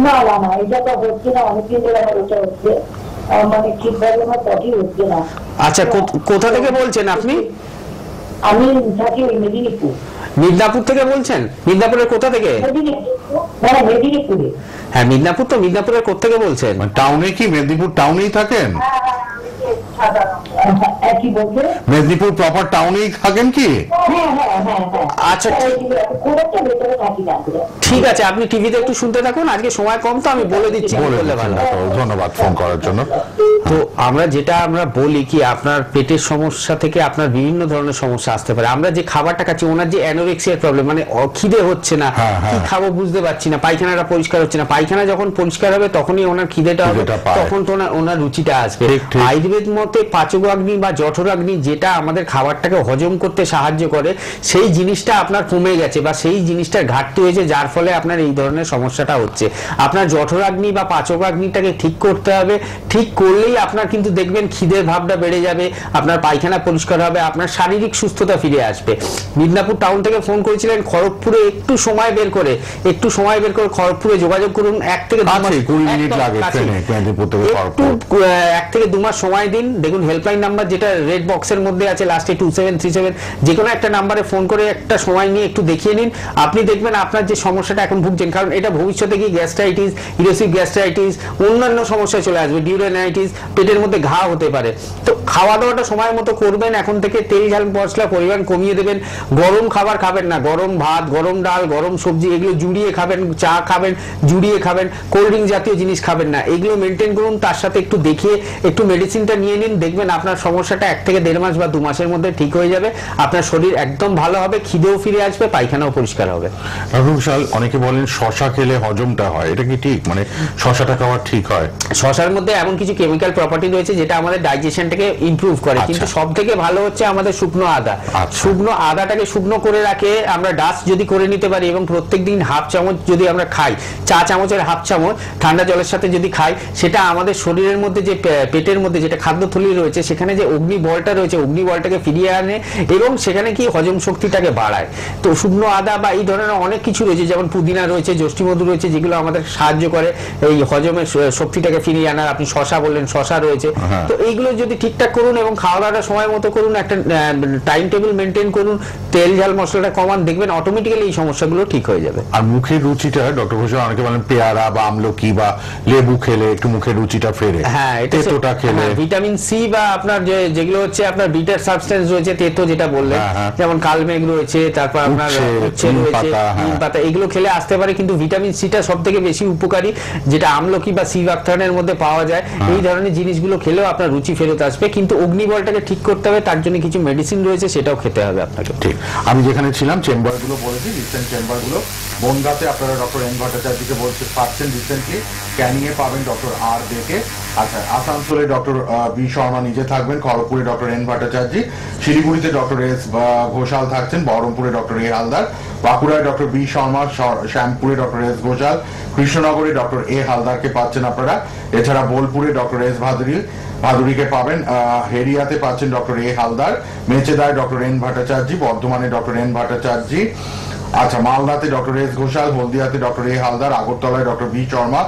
না না না, এটা তো হচ্ছে না, অনেকদিন ধরে আমার ওটা হচ্ছে, মানে ঠিকভাবে আমার পটি হচ্ছে না। আচ্ছা, কোথা থেকে বলছেন আপনি? আমি থাকি ওই মেদিনীপুর। মিদনাপুর থেকে বলছেন? মিদনাপুরের কোথা থেকে? মেদিনীপুরে। হ্যাঁ মিদনাপুর, তো মিদনাপুরের কোথা থেকে বলছেন? টাউনে কি মেদিনীপুর টাউনেই থাকেন? মেদিনীপুর প্রপার টাউনেই থাকেন কি? আচ্ছা ঠিক আছে, আপনি টিভিতে একটু শুনতে থাকুন, আজকে সময় কম তো আমি বলে দিচ্ছি। ধন্যবাদ ফোন করার জন্য। তো আমরা বলি কি, আপনার পেটের সমস্যা থেকে আপনার বিভিন্ন ধরনের সমস্যা আসতে পারে। আমরা যে খাবারটা খাচ্ছি, ওনার যে অ্যানোরেক্সিয়ার প্রবলেম, মানে খিদে হচ্ছে না, কি খাবো বুঝতে পারছি না, পায়খানাটা পরিষ্কার হচ্ছে না, পায়খানা যখন পরিষ্কার হবে তখনই ওনার খিদেটা হবে, তখন তো ওনার রুচিটা আসবে। আয়ুর্বেদ মতে পাচকাগ্নি বা জঠরাগ্নি, যেটা আমাদের খাবারটাকে হজম করতে সাহায্য করে, সেই জিনিসটা আপনার কমে গেছে বা সেই জিনিসটার ঘাটতি হয়েছে, যার ফলে আপনার এই ধরনের সমস্যাটা হচ্ছে। আপনার জঠরাগ্নি বা পাচকাগ্নিটাকে ঠিক করতে হবে। ঠিক করলেই আপনার কিন্তু দেখবেন খিদের ভাবটা বেড়ে যাবে, আপনার পায়খানা পরিষ্কার হবে, আপনার শারীরিক সুস্থতা ফিরে আসবে। মিদনাপুর টাউন থেকে ফোন করেছিলেন, খড়গপুরে একটু সময় বের করে খড়গপুরে যোগাযোগ করুন। 1 থেকে 2 মাস সময় দিন। দেখুন হেল্পলাইন নাম্বার যেটা রেড বক্সের মধ্যে আছে, লাস্টে 2737, যে কোনো একটা নাম্বারে ফোন করে একটা সময় নিয়ে একটু দেখিয়ে নিন। আপনি দেখবেন আপনার যে সমস্যাটা এখন ভুগছেন, কারণ এটা ভবিষ্যতে কি গ্যাস্ট্রাইটিস, ইরোসিভ গ্যাস্ট্রাইটিস, অন্যান্য সমস্যায় চলে আসবে, ডিউরেনাইটিস, পেটের মধ্যে ঘা হতে পারে। তো খাওয়া দাওয়াটা সময় মতো করবেন। এখন থেকে তেল ঝাল মশলা পরিমাণ কমিয়ে দেবেন। গরম খাবার খাবেন না, গরম ভাত, গরম ডাল, গরম সবজি এগুলো জুড়িয়ে খাবেন, চা খাবেন জুড়িয়ে খাবেন, কোল্ড ড্রিঙ্ক জাতীয় জিনিস খাবেন না, এগুলো মেনটেন করুন। তার সাথে একটু দেখিয়ে একটু মেডিসিনটা নিয়ে নিন, দেখবেন আপনার সমস্যাটা 1 থেকে 1.5 মাস বা 2 মাসের মধ্যে ঠিক হয়ে যাবে। আপনার শরীর একদম ভালো হবে, খিদেও ফিরে আসবে, পায়খানাও পরিষ্কার হবে। অনেকে বলেন শশা খেলে হজমটা হয়, এটা কি ঠিক? মানে শশাটা খাওয়া ঠিক হয়? শশার মধ্যে এমন কিছু কেমিক্যাল প্রপার্টি রয়েছে যেটা আমাদের ডাইজেশনটাকে ইমপ্রুভ করে, কিন্তু সব থেকে ভালো হচ্ছে আমাদের শুকনো আদা। শুকনো আদাটাকে শুকনো করে রাখে আমরা ডাস্ট যদি করে নিতে পারি, এবং প্রত্যেকদিন হাফ চামচ যদি আমরা খাই, চা চামচের হাফ চামচ ঠান্ডা জলের সাথে যদি খাই, সেটা আমাদের শরীরের মধ্যে যে পেটের মধ্যে যেটা খাদ্যথলি রয়েছে, সেখানে যে অগ্নি বলটা রয়েছে, অগ্নি বলটাকে ফিরিয়ে আনে এবং সেখানে কি হজম শক্তিটাকে বাড়ায়। তো শুকনো আদা বা এই ধরনের অনেক কিছু রয়েছে, যেমন পুদিনা রয়েছে, যষ্টিমধু রয়েছে, যেগুলো আমাদের সাহায্য করে এই হজমের শক্তিটাকে ফিরিয়ে আনার। আপনি শশা বললেন, শশা রয়েছে। তো এইগুলো যদি ঠিকঠাক করুন এবং খাওয়া দাওয়াটা সময় মতো করুন, একটা টাইম টেবিল মেনটেন করুন, তেল ঝাল মশলাটা কমান, দেখবেন অটোমেটিক্যালি এই সমস্যাগুলো ঠিক হয়ে যাবে। আর মুখের রুচিটা ডক্টর ঘোষ, অনেকে বলেন পেয়ারা বা আমলকি বা লেবু খেলে একটু মুখের রুচিটা ফেরে। হ্যাঁ, তেতোটা খেলে, ভিটামিন সি বা আপনার যেগুলো হচ্ছে আপনার বিটার সাবস্টেন্স রয়েছে, তেতো যেটা বললেন, যেমন কালমেঘ রয়েছে, তারপর আপনার উচ্ছে রয়েছে, নিম পাতা, এগুলো খেলে আসতে পারে। কিন্তু ভিটামিন সিটা সব থেকে বেশি উপকারী, যেটা আমলকি বা সি বাকথানের মধ্যে পাওয়া যায়। এই ধরনের জিনিসগুলো খেলেও আপনার রুচি ফেরত আসবে, কিন্তু অগ্নিবলটাকে ঠিক করতে হবে, তার জন্য কিছু মেডিসিন রয়েছে, সেটাও খেতে হবে আপনাকে। ঠিক, আমি যেখানে ছিলাম চেম্বারগুলো বলেছি, রিসেন্ট চেম্বারগুলো বনগাঁতে আপনারা ডক্টর এন ভট্টাচার্যকে বলতে পাচ্ছেন রিসেন্টলি, ক্যানিংয়ে পাবেন ডক্টর আর দেকে, আচ্ছা আসানসোলে ডক্টর বি শর্মা নিজে থাকবেন, খড়গপুরে ডক্টর এন ভট্টাচার্য, শিলিগুড়িতে ডক্টর এস ঘোষাল থাকছেন, বহরমপুরে ডক্টর এ হালদার, বাঁকুড়ায় ডক্টর বি শর্মা, শ্যামপুরে ডক্টর এস ঘোষাল, কৃষ্ণনগরে ডক্টর এ হালদারকে পাচ্ছেন আপনারা, এছাড়া বোলপুরে ডক্টর এস ভাদুরীকে পাবেন, হেরিয়াতে পাচ্ছেন ডক্টর এ হালদার, মেচেদায় ডক্টর এন ভট্টাচার্য, বর্ধমানে ডক্টর এন ভট্টাচার্য, আচ্ছা মালদাতে ডক্টর এস ঘোষাল, হলদিয়াতে ডক্টর এ হালদার, আগরতলায় ডক্টর বি শর্মা,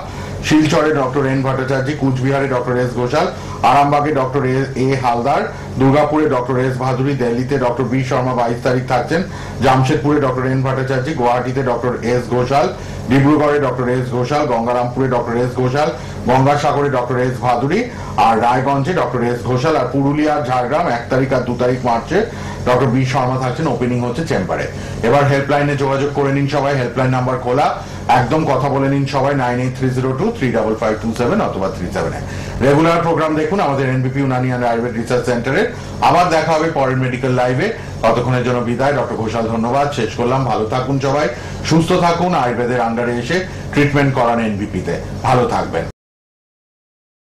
শিলচরে ডক্টর এন ভট্টাচার্য, কুচবিহারে ডক্টর এস ঘোষাল, আরামবাগে ডক্টর এ হালদার, দুর্গাপুরে ডক্টর এস ভাদুরী, দিল্লিতে ডক্টর বি শর্মা 22 তারিখ থাকছেন, জামশেদপুরে ডক্টর এন ভট্টাচার্য, গুয়াহাটিতে ডক্টর এস ঘোষাল, ডিব্রুগড়ে ডক্টর এস ঘোষাল, গঙ্গারামপুরে ডক্টর এস ঘোষাল, গঙ্গাসাগরে ডক্টর এস ভাদুরী, আর রায়গঞ্জে ডক্টর এস ঘোষাল, আর পুরুলিয়া ঝাড়গ্রাম 1 তারিখ আর 2 তারিখ মার্চে ডক্টর বি শর্মা থাকছেন, ওপেনিং হচ্ছে চেম্বারে। এবার হেল্পলাইনে যোগাযোগ করে নিন সবাই, হেল্পলাইন নাম্বার খোলা, একদম কথা বলে নিন সবাই 9830235527 অথবা 37। রেগুলার প্রোগ্রাম দেখুন আমাদের এনবিপি ইউনানি অ্যান্ড আয়ুর্বেদ রিসার্চ সেন্টারে। আবার দেখা হবে পরের মেডিকেল লাইভে, ততক্ষণের জন্য বিদায়। ডক্টর ঘোষাল ধন্যবাদ, শেষ করলাম। ভালো থাকুন সবাই, সুস্থ থাকুন, আয়ুর্বেদের আন্ডারে এসে ট্রিটমেন্ট করান এনবিপিতে, ভালো থাকবেন।